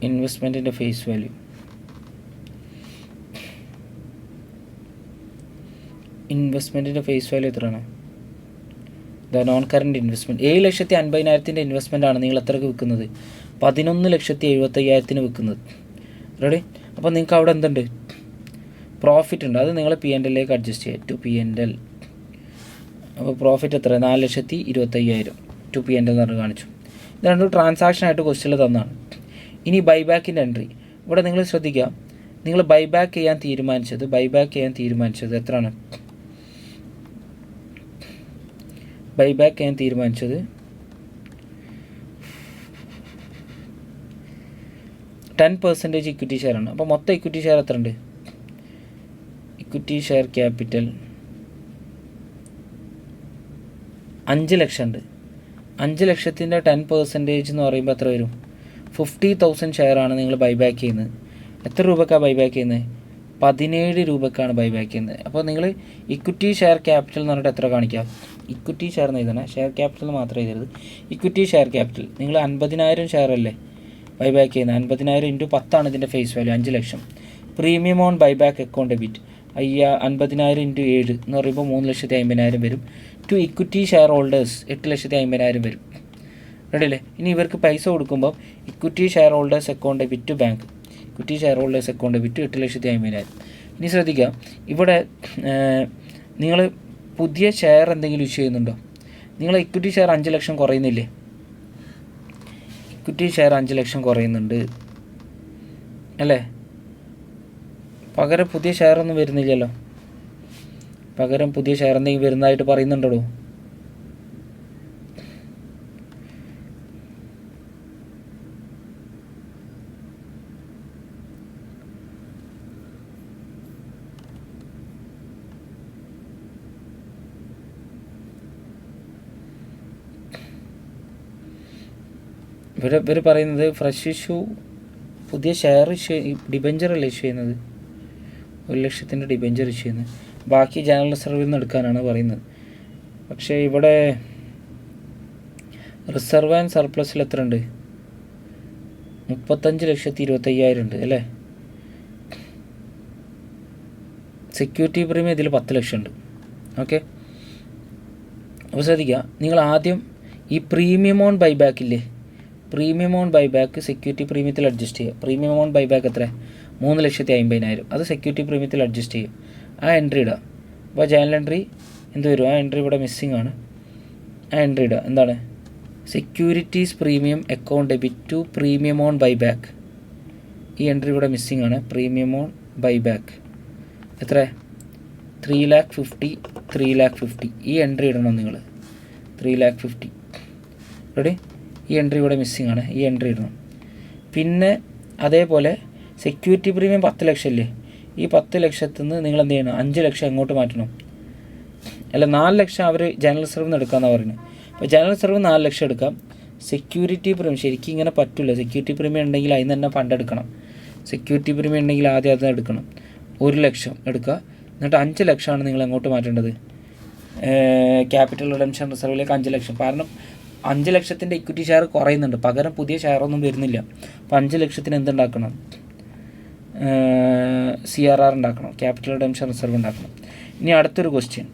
ഇൻവെസ്റ്റ്മെൻറ്റിൻ്റെ ഫേസ് വാല്യൂ എത്രയാണ്? നോൺ കറൻറ്റ് ഇൻവെസ്റ്റ്മെൻറ്റ് 7,50,000 ഇൻവെസ്റ്റ്മെൻ്റ് ആണ് നിങ്ങൾ എത്രക്ക് വിൽക്കുന്നത്? 11,70,500 വിൽക്കുന്നത്. റെഡി? അപ്പോൾ നിങ്ങൾക്ക് അവിടെ എന്തുണ്ട്? പ്രോഫിറ്റ് ഉണ്ട്. അത് നിങ്ങൾ P&L അഡ്ജസ്റ്റ് ചെയ്യുക. To P&L. അപ്പോൾ പ്രോഫിറ്റ് എത്ര? 4,25,000 ടു P&L എന്ന് പറഞ്ഞ് കാണിച്ചു. ഇത് രണ്ടും ട്രാൻസാക്ഷനായിട്ട് ക്വസ്റ്റ്യനിൽ തന്നാണ്. ഇനി ബൈബാക്കിൻ്റെ എൻട്രി. ഇവിടെ നിങ്ങൾ ശ്രദ്ധിക്കുക, നിങ്ങൾ ബൈബാക്ക് ചെയ്യാൻ തീരുമാനിച്ചത് എത്രയാണ്? ബൈബാക്ക് ചെയ്യാൻ തീരുമാനിച്ചത് 10% ഇക്വിറ്റി ഷെയറാണ്. അപ്പോൾ മൊത്തം ഇക്വിറ്റി ഷെയർ എത്ര ഉണ്ട്? ഇക്വിറ്റി ഷെയർ ക്യാപിറ്റൽ 5 ലക്ഷം ഉണ്ട്. 5 ലക്ഷത്തിൻ്റെ 10% എന്ന് പറയുമ്പോൾ എത്ര വരും? 50,000 ഷെയറാണ് നിങ്ങൾ ബൈബാക്ക് ചെയ്യുന്നത്. എത്ര രൂപക്കാണ് ബൈബാക്ക് ചെയ്യുന്നത്? 17 രൂപക്കാണ് ബൈബാക്ക് ചെയ്യുന്നത്. അപ്പോൾ നിങ്ങൾ ഇക്വിറ്റി ഷെയർ ക്യാപിറ്റൽ എന്ന് പറഞ്ഞിട്ട് എത്ര കാണിക്കാം? ഇക്വിറ്റി ഷെയർ എന്ന് എഴുതണേ, ഷെയർ ക്യാപിറ്റൽ മാത്രം എഴുതരുത്. ഇക്വിറ്റി ഷെയർ ക്യാപിറ്റൽ നിങ്ങൾ 50,000 ഷെയർ അല്ലേ ബൈബാക്ക് ചെയ്യുന്നത്? 50,000 × 10 ഇതിൻ്റെ ഫേസ് വാല്യൂ 5 ലക്ഷം. Premium on buyback account debit 50,000 × 7 എന്ന് പറയുമ്പോൾ 3,50,000 വരും. ടു ഇക്വിറ്റി ഷെയർ ഹോൾഡേഴ്സ് 8,50,000 വരും. റെഡിയല്ലേ? ഇനി ഇവർക്ക് പൈസ കൊടുക്കുമ്പോൾ equity share holders account debit to bank. Equity share holders account debit 8,50,000. ഇനി ശ്രദ്ധിക്കുക, ഇവിടെ നിങ്ങൾ പുതിയ ഷെയർ എന്തെങ്കിലും ഇഷ്യൂ ചെയ്യുന്നുണ്ടോ? നിങ്ങൾ ഇക്വിറ്റി ഷെയർ 5 ലക്ഷം കുറയുന്നില്ലേ? ഇക്വിറ്റി ഷെയർ 5 ലക്ഷം കുറയുന്നുണ്ട് അല്ലേ? പകരം പുതിയ ഷെയർ ഒന്നും വരുന്നില്ലല്ലോ. പകരം പുതിയ ഷെയർ എന്തെങ്കിലും വരുന്നതായിട്ട് പറയുന്നുണ്ടോ? ഇവർ പറയുന്നത് ഫ്രഷ് ഇഷ്യൂ പുതിയ ഷെയർ ഇഷ്യൂ ഡിബഞ്ചറല്ലേ ഇഷ്യൂ ചെയ്യുന്നത്, 1,00,000 ഡിബഞ്ചർ ഇഷ്യൂ ചെയ്യുന്നത്, ബാക്കി ജനറൽ റിസർവിൽ നിന്ന് എടുക്കാനാണ് പറയുന്നത്. പക്ഷേ ഇവിടെ റിസർവ് ആൻഡ് സർപ്ലസിൽ എത്ര ഉണ്ട്? 35,25,000 ഉണ്ട് അല്ലേ. സെക്യൂരിറ്റി പ്രീമിയം ഇതിൽ 10 ലക്ഷം ഉണ്ട്. ഓക്കെ, അപ്പോൾ ശ്രദ്ധിക്കുക, നിങ്ങൾ ആദ്യം ഈ പ്രീമിയം ഓൺ ബൈബാക്ക് ഇല്ലേ, പ്രീമിയം ഓൺ ബൈബാക്ക് സെക്യൂരിറ്റി പ്രീമിയത്തിൽ അഡ്ജസ്റ്റ് ചെയ്യുക. പ്രീമിയം ഓൺ ബൈബാക്ക് എത്ര? 3,50,000. അത് സെക്യൂരിറ്റി പ്രീമിയത്തിൽ അഡ്ജസ്റ്റ് ചെയ്യും. ആ എൻട്രി ഇടുക. അപ്പോൾ ജേണൽ എൻട്രി എന്ത് വരും? ആ എൻട്രി ഇവിടെ മിസ്സിംഗ് ആണ്. ആ എൻട്രി ഇടുക. എന്താണ്? Securities premium account debit to premium on buyback. ഈ എൻട്രി ഇവിടെ മിസ്സിംഗ് ആണ്. പ്രീമിയം ഓൺ ബൈബാക്ക് എത്ര? 3,50,000, 3,50,000. ഈ എൻട്രി ഇടണം നിങ്ങൾ. 3,50,000 റെഡി. ഈ എൻട്രി ഇവിടെ മിസ്സിംഗ് ആണ്. ഈ എൻട്രി ഇടണം. പിന്നെ അതേപോലെ സെക്യൂരിറ്റി പ്രീമിയം 10 ലക്ഷം അല്ലേ, ഈ 10 ലക്ഷത്തിൽ നിന്ന് നിങ്ങൾ എന്ത് ചെയ്യണം? 5 ലക്ഷം എങ്ങോട്ട് മാറ്റണം? അല്ല, 4 ലക്ഷം അവർ ജനറൽ റിസർവിൽ നിന്ന് എടുക്കാമെന്നാണ് പറയുന്നത്. അപ്പോൾ ജനറൽ റിസർവ് 4 ലക്ഷം എടുക്കാം. സെക്യൂരിറ്റി പ്രീമിയം ശരിക്കും ഇങ്ങനെ പറ്റില്ല. സെക്യൂരിറ്റി പ്രീമിയം ഉണ്ടെങ്കിൽ അതിന് തന്നെ ഫണ്ട് എടുക്കണം. സെക്യൂരിറ്റി പ്രീമിയം ഉണ്ടെങ്കിൽ ആദ്യം അത് എടുക്കണം. 1 ലക്ഷം എടുക്കുക. എന്നിട്ട് 5 ലക്ഷമാണ് നിങ്ങൾ എങ്ങോട്ട് മാറ്റേണ്ടത്? ക്യാപിറ്റൽ റിഡംഷൻ റിസർവിലേക്ക് 5 ലക്ഷം. കാരണം 5 ലക്ഷത്തിൻ്റെ ഇക്വിറ്റി ഷെയർ കുറയുന്നുണ്ട്, പകരം പുതിയ ഷെയറൊന്നും വരുന്നില്ല. അപ്പോൾ 5 ലക്ഷത്തിന് എന്തുണ്ടാക്കണം? CRR ഉണ്ടാക്കണം, ക്യാപിറ്റൽ റിഡംഷൻ റിസർവ് ഉണ്ടാക്കണം. ഇനി അടുത്തൊരു ക്വസ്റ്റ്യൻ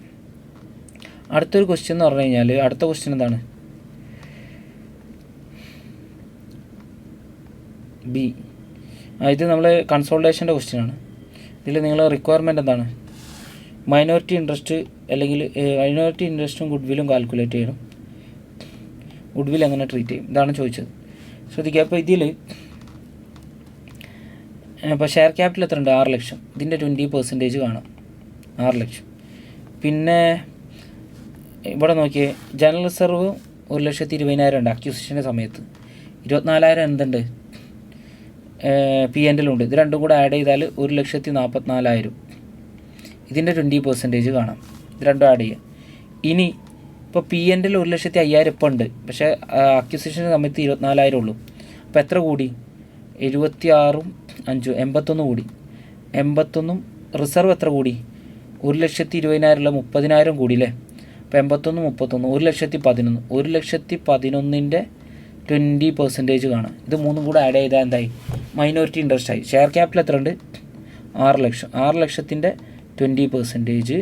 എന്ന് പറഞ്ഞു കഴിഞ്ഞാൽ, അടുത്ത ക്വസ്റ്റ്യൻ എന്താണ്? ബി. ഇത് നമ്മൾ കൺസോൾട്ടേഷൻ്റെ ക്വസ്റ്റ്യനാണ്. ഇതിൽ നിങ്ങൾ റിക്വയർമെൻറ്റ് എന്താണ്? മൈനോറിറ്റി ഇൻട്രസ്റ്റ് അല്ലെങ്കിൽ മൈനോറിറ്റി ഇൻട്രസ്റ്റും ഗുഡ്വില്ലും കാൽക്കുലേറ്റ് ചെയ്യണം. ഗുഡ്വിൽ എങ്ങനെ ട്രീറ്റ് ചെയ്യും, ഇതാണ് ചോദിച്ചത്. ശ്രദ്ധിക്കുക. അപ്പോൾ ഇതിൽ ഇപ്പോൾ ഷെയർ ക്യാപിറ്റൽ എത്ര ഉണ്ട്? 6 ലക്ഷം. ഇതിൻ്റെ 20% കാണാം, 6 ലക്ഷം. പിന്നെ ഇവിടെ നോക്കിയേ, ജനറൽ റിസർവ് 1,20,000 ഉണ്ട് അക്യൂസിഷൻ്റെ സമയത്ത്. 24,000 എന്തുണ്ട്? P&L ഉണ്ട്. ഇത് രണ്ടും കൂടെ ആഡ് ചെയ്താൽ 1,44,000. ഇതിൻ്റെ 20% കാണാം. ഇത് രണ്ടും ആഡ് ചെയ്യുക. ഇനി ഇപ്പോൾ P&L 1,05,000 ഇപ്പോൾ ഉണ്ട്, പക്ഷേ അക്യൂസിഷൻ്റെ സമയത്ത് 24,000 ഉള്ളൂ. അപ്പോൾ എത്ര കൂടി? 76 5 81 കൂടി. 81 റിസർവ് എത്ര കൂടി? 1,20,000 30,000 കൂടി അല്ലേ. അപ്പോൾ 81 31 1,11,000. 1,11,000ൻ്റെ 20% കാണാം. ഇത് മൂന്നും കൂടെ ആഡ് ചെയ്താൽ എന്തായി? മൈനോറിറ്റി ഇൻട്രസ്റ്റ് ആയി. ഷെയർ ക്യാപിറ്റൽ എത്ര ഉണ്ട്? 6 ലക്ഷം. 6 ലക്ഷത്തിൻ്റെ 20%,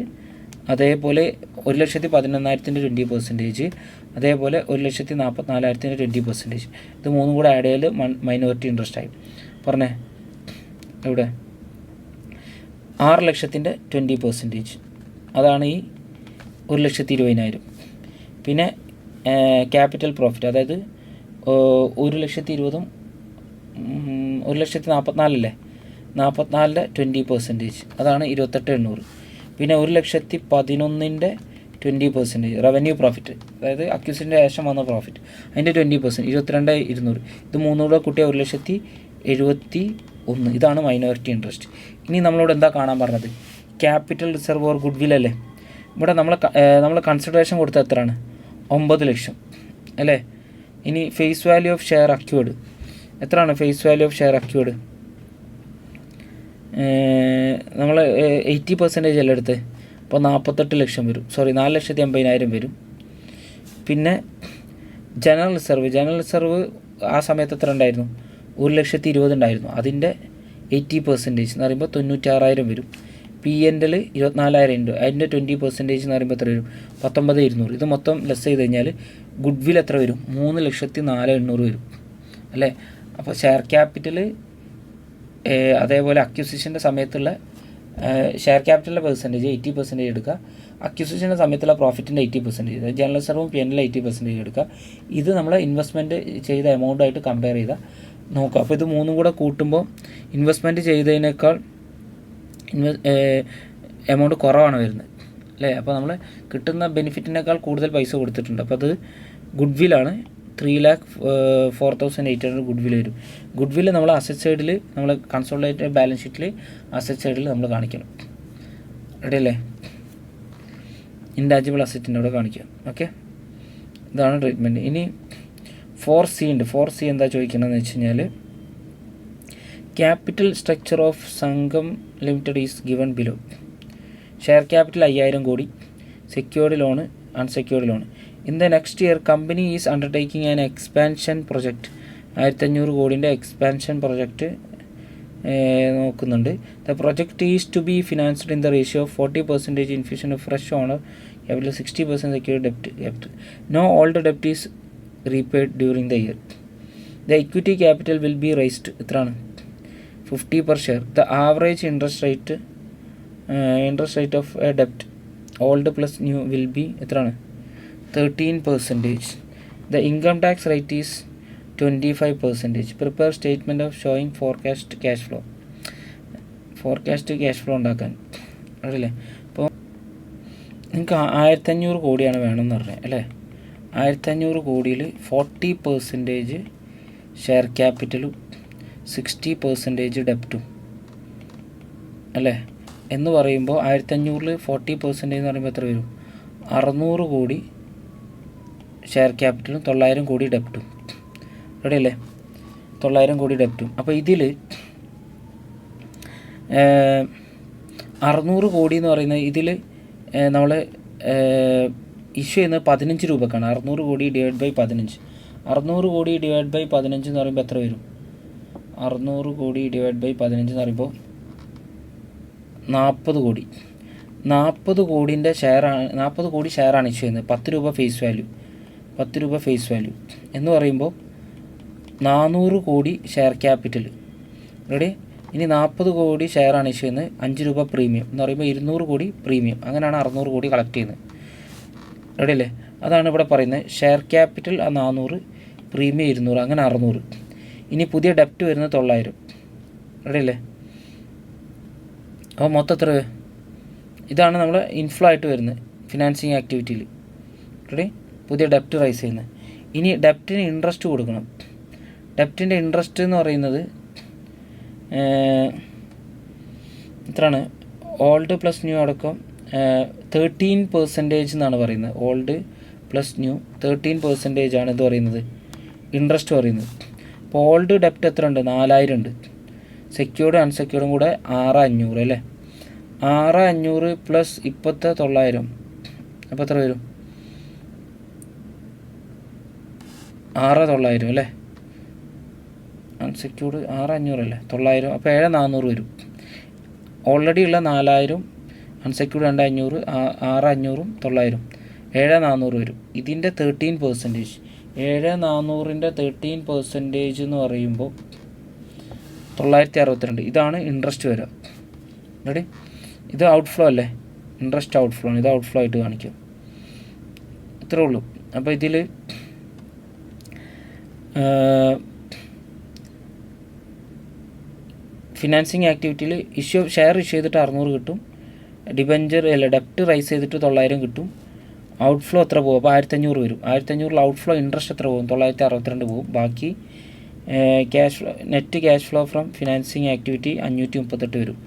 അതേപോലെ 1,11,000ൻ്റെ 20%, അതേപോലെ 1,44,000ൻ്റെ 20%. ഇത് മൂന്നും കൂടെ ആഡ് ചെയ്താൽ മൈനോറിറ്റി ഇൻട്രസ്റ്റ് ആയി. പറഞ്ഞേ ഇവിടെ 6 ലക്ഷത്തിൻ്റെ 20%, അതാണ് ഈ 1,20,000. പിന്നെ ക്യാപിറ്റൽ പ്രോഫിറ്റ്, അതായത് 1,20,000 1,44,000 44ൻ്റെ 20%, അതാണ് 28,800. പിന്നെ 1,11,000ൻ്റെ 20% റവന്യൂ പ്രോഫിറ്റ്, അതായത് അക്യൂസിൻ്റെ ശേഷം വന്ന പ്രോഫിറ്റ്, അതിൻ്റെ 20% 22,200. ഇത് മൂന്നും കൂടെ കൂട്ടിയ 1,71,000. ഇതാണ് മൈനോറിറ്റി ഇൻട്രസ്റ്റ്. ഇനി നമ്മളോട് എന്താ കാണാൻ പറഞ്ഞത്? ക്യാപിറ്റൽ റിസർവ് ഓർ ഗുഡ്വിൽ അല്ലേ. ഇവിടെ നമ്മൾ കൺസിഡറേഷൻ കൊടുത്ത എത്രയാണ്? 9 ലക്ഷം അല്ലേ. ഇനി face value of share accrued എത്രയാണ്? Face value of share accrued നമ്മൾ 80% അല്ലേ എടുത്ത്. അപ്പോൾ 48 ലക്ഷം വരും. 4,80,000 വരും. പിന്നെ ജനറൽ റിസർവ് ആ സമയത്ത് എത്ര ഉണ്ടായിരുന്നു? 1,20,000 ഉണ്ടായിരുന്നു. അതിൻ്റെ 80% എന്ന് പറയുമ്പോൾ 96,000 വരും. P&L 24,000 ഉണ്ട്. അതിൻ്റെ 20% എന്ന് പറയുമ്പോൾ എത്ര വരും? 19,200. ഇത് മൊത്തം ലെസ് ചെയ്ത് കഴിഞ്ഞാൽ ഗുഡ്വിൽ എത്ര വരും? 3,04,800 വരും അല്ലേ. അപ്പോൾ ഷെയർ ക്യാപിറ്റൽ അതേപോലെ അക്യൂസിഷൻ്റെ സമയത്തുള്ള ഷെയർ ക്യാപിറ്റലിൻ്റെ പെർസെൻറ്റേജ് 80% എടുക്കുക. അക്യൂസിഷൻ്റെ സമയത്തുള്ള പ്രോഫിറ്റിൻ്റെ 80%, ജനറൽ റിസർവും P&L 80% എടുക്കുക. ഇത് നമ്മൾ ഇൻവെസ്റ്റ്മെൻറ്റ് ചെയ്ത എമൗണ്ടായിട്ട് കമ്പയർ ചെയ്താൽ നോക്കുക. അപ്പോൾ ഇത് മൂന്നും കൂടെ കൂട്ടുമ്പോൾ ഇൻവെസ്റ്റ്മെൻറ്റ് ചെയ്തതിനേക്കാൾ എമൗണ്ട് കുറവാണ് വരുന്നത് അല്ലേ. അപ്പോൾ നമ്മൾ കിട്ടുന്ന ബെനിഫിറ്റിനേക്കാൾ കൂടുതൽ പൈസ കൊടുത്തിട്ടുണ്ട്. അപ്പോൾ അത് ഗുഡ്വില്ലാണ്. 3,04,800 ഗുഡ്വിൽ വരും. ഗുഡ്വിൽ നമ്മൾ അസറ്റ് സൈഡിൽ, നമ്മൾ കൺസോളിഡേറ്റഡ് ബാലൻസ് ഷീറ്റിൽ അസറ്റ് സൈഡിൽ നമ്മൾ കാണിക്കണം. റെഡി അല്ലേ. ഇൻടാഞ്ചിബിൾ അസറ്റിൻ്റെ അവിടെ കാണിക്കുക. ഓക്കെ, ഇതാണ് ട്രീറ്റ്മെൻറ്റ്. ഇനി 4C ഉണ്ട്. 4C എന്താ ചോദിക്കണമെന്ന് വെച്ച് കഴിഞ്ഞാൽ capital structure of Sangham limited is given below. Share capital 5000 കോടി, secured loan, unsecured loan. In the next year company is undertaking an expansion project. 1500 കോടിൻ്റെ എക്സ്പാൻഷൻ പ്രൊജക്റ്റ് നോക്കുന്നുണ്ട്. The project is to be financed in the ratio of 40% infusion of fresh owner capital, 60% secured ഡെപ്റ്റ് capital. No old ഡെപ്റ്റ് is repaid during the year. The equity capital will be raised. എത്രയാണ്? 50 per share. The average interest rate of a debt old plus new will be എത്രയാണ്? 13%. The income tax rate is 25%. Prepare statement of showing forecast cash flow. Forecast cash flow ഉണ്ടാക്കാൻ അറിയില്ലേ? അപ്പോൾ നിങ്ങൾക്ക് 1500 കോടിയാണ് വേണമെന്ന് പറഞ്ഞത് അല്ലേ? 1500 കോടിയിൽ 40% ഷെയർ ക്യാപിറ്റലും 60% ഡെപ്റ്റും അല്ലേ എന്ന് പറയുമ്പോൾ 1500 40% എന്ന് പറയുമ്പോൾ എത്ര വരും? 600 കോടി ഷെയർ ക്യാപിറ്റലും 900 കോടി ഡെപ്റ്റും. റെഡി അല്ലേ? 900 കോടി ഡെപ്റ്റും. അപ്പോൾ ഇതിൽ 600 കോടി എന്ന് പറയുന്നത് ഇതിൽ നമ്മൾ ഇഷ്യൂ ചെയ്യുന്നത് 15 രൂപക്കാണ്. 600 കോടി ഡിവൈഡ് ബൈ 15. 600 കോടി ഡിവൈഡ് ബൈ 15 എന്ന് പറയുമ്പോൾ എത്ര വരും? 600 കോടി ഡിവൈഡ് ബൈ 15 എന്ന് പറയുമ്പോൾ 40 കോടി. 40 കോടിൻ്റെ ഷെയറാണ്, 40 കോടി ഷെയറാണ് ഇഷ്യൂ ചെയ്യുന്നത്. 10 രൂപ ഫേസ് വാല്യൂ, 10 രൂപ ഫേസ് വാല്യൂ എന്ന് പറയുമ്പോൾ 400 കോടി ഷെയർ ക്യാപിറ്റൽ. റെഡി? ഇനി 40 കോടി ഷെയറാണ് ഇഷ്യൂ ചെയ്യുന്നത്. 5 രൂപ പ്രീമിയം എന്ന് പറയുമ്പോൾ 200 കോടി പ്രീമിയം. അങ്ങനെയാണ് 600 കോടി കളക്ട് ചെയ്യുന്നത്. റെഡി അല്ലേ? അതാണ് ഇവിടെ പറയുന്നത്. ഷെയർ ക്യാപിറ്റൽ 400, പ്രീമിയം 200, അങ്ങനെ 600. ഇനി പുതിയ ഡെപ്റ്റ് വരുന്നത് 900. റെഡി അല്ലേ? അപ്പോൾ മൊത്തം എത്ര? ഇതാണ് നമ്മൾ ഇൻഫ്ലോ ആയിട്ട് വരുന്നത് ഫിനാൻസിങ് ആക്ടിവിറ്റിയിൽ. റെഡി? പുതിയ ഡെപ്റ്റ് റൈസ് ചെയ്യുന്നത്. ഇനി ഡെപ്റ്റിന് ഇൻട്രസ്റ്റ് കൊടുക്കണം. ഡെപ്റ്റിൻ്റെ ഇൻട്രസ്റ്റ് എന്ന് പറയുന്നത് എത്രയാണ്? ഓൾഡ് പ്ലസ് ന്യൂ അടക്കം 13% എന്നാണ് പറയുന്നത്. ഓൾഡ് പ്ലസ് ന്യൂ 13% ആണ് ഇത് പറയുന്നത് ഇൻട്രസ്റ്റ് പറയുന്നത്. അപ്പോൾ ഓൾഡ് ഡെപ്റ്റ് എത്ര ഉണ്ട്? 4000 ഉണ്ട്. സെക്യൂർഡ് അൺസെക്യൂർഡും കൂടെ 6500 അല്ലേ? 6500 പ്ലസ് ഇപ്പോഴത്തെ 900, അപ്പോൾ എത്ര വരും? 6900 അല്ലേ? അൺസെക്യൂർഡ് 6500 അല്ലേ? 900, അപ്പോൾ 7400 വരും. ഓൾറെഡി ഉള്ള 4000, അൺസെക്യൂർഡ് 2500, 6500, 900, 7400 വരും. ഇതിൻ്റെ 13%, 7400ൻ്റെ 13% എന്ന് പറയുമ്പോൾ 962. ഇതാണ് ഇൻട്രസ്റ്റ് വരിക. റെഡി? ഇത് ഔട്ട്ഫ്ലോ അല്ലേ? ഇൻട്രസ്റ്റ് ഔട്ട്ഫ്ലോ ആണ്. ഇത് ഔട്ട്ഫ്ലോ ആയിട്ട് കാണിക്കും. ഇത്രേ ഉള്ളൂ. അപ്പോൾ ഇതിൽ ഫിനാൻസിങ് ആക്ടിവിറ്റിയിൽ ഷെയർ ഇഷ്യൂ ചെയ്തിട്ട് 600 കിട്ടും. ഡിബഞ്ചർ അല്ല, ഡെപ്റ്റ് റൈസ് ചെയ്തിട്ട് 900 കിട്ടും. ഔട്ട്ഫ്ലോ എത്ര പോകും? അപ്പോൾ 1500 വരും. 1500 ഔട്ട്ഫ്ലോ ഇൻട്രസ്റ്റ് എത്ര പോകും? 962 പോകും. ബാക്കി cash flow, net cash flow from financing activity 538 വരും.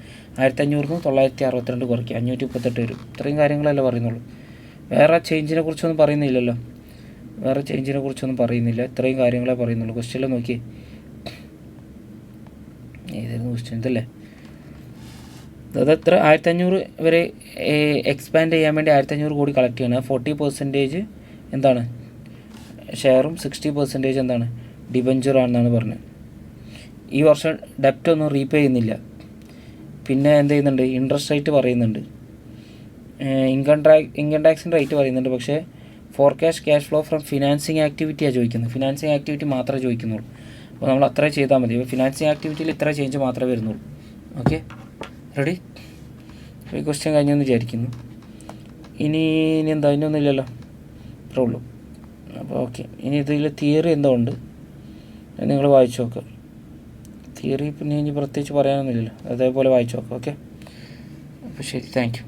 1500 962 കുറയ്ക്കുക, 538 വരും. ഇത്രയും കാര്യങ്ങളല്ലേ പറയുന്നുള്ളൂ. വേറെ ചേഞ്ചിനെ കുറിച്ചൊന്നും പറയുന്നില്ലല്ലോ. ഇത്രയും കാര്യങ്ങളെ പറയുന്നുള്ളൂ. ക്വസ്റ്റ്യനിൽ നോക്കി ഏതായിരുന്നു ക്വസ്റ്റ്യൻ? ഇതല്ലേ? അതെത്ര? 1500 വരെ എക്സ്പാൻഡ് ചെയ്യാൻ വേണ്ടി 1500 കോടി കളക്ട് ചെയ്യണം. 40% എന്താണ്? ഷെയറും 60% എന്താണ്? ഡിബഞ്ചറാണെന്നാണ് പറഞ്ഞത്. ഈ വർഷം ഡെപ്റ്റ് ഒന്നും റീപേ ചെയ്യുന്നില്ല. പിന്നെ എന്ത് ചെയ്യുന്നുണ്ട്? ഇൻട്രസ്റ്റ് റേറ്റ് പറയുന്നുണ്ട്, ഇൻകം ടാക്സിൻ്റെ റേറ്റ് പറയുന്നുണ്ട്. പക്ഷേ forecast cash flow from financing ആക്ടിവിറ്റിയാണ് ചോദിക്കുന്നത്. ഫിനാൻസിങ് ആക്ടിവിറ്റി മാത്രമേ ചോദിക്കുന്നുള്ളൂ. അപ്പോൾ നമ്മൾ അത്ര ചെയ്താൽ മതി. അപ്പോൾ ഫിനാൻസിങ് ആക്ടിവിറ്റിയിൽ ഇത്ര ചേഞ്ച് മാത്രമേ വരുന്നുള്ളൂ. Okay, ready? ഈ ക്വസ്റ്റ്യൻ കഴിഞ്ഞെന്ന് വിചാരിക്കുന്നു. ഇനി എന്താ? ഇനിയൊന്നും ഇല്ലല്ലോ, ഇത്രേ ഉള്ളൂ. അപ്പോൾ ഓക്കെ. ഇനി ഇതിൽ തിയറി എന്തോ ഉണ്ട്, നിങ്ങൾ വായിച്ചു നോക്കുക. തിയറി പിന്നെ ഇനി പ്രത്യേകിച്ച് പറയാനൊന്നുമില്ലല്ലോ, അതേപോലെ വായിച്ചു നോക്കുക. ഓക്കെ, അപ്പോൾ ശരി, താങ്ക് യു.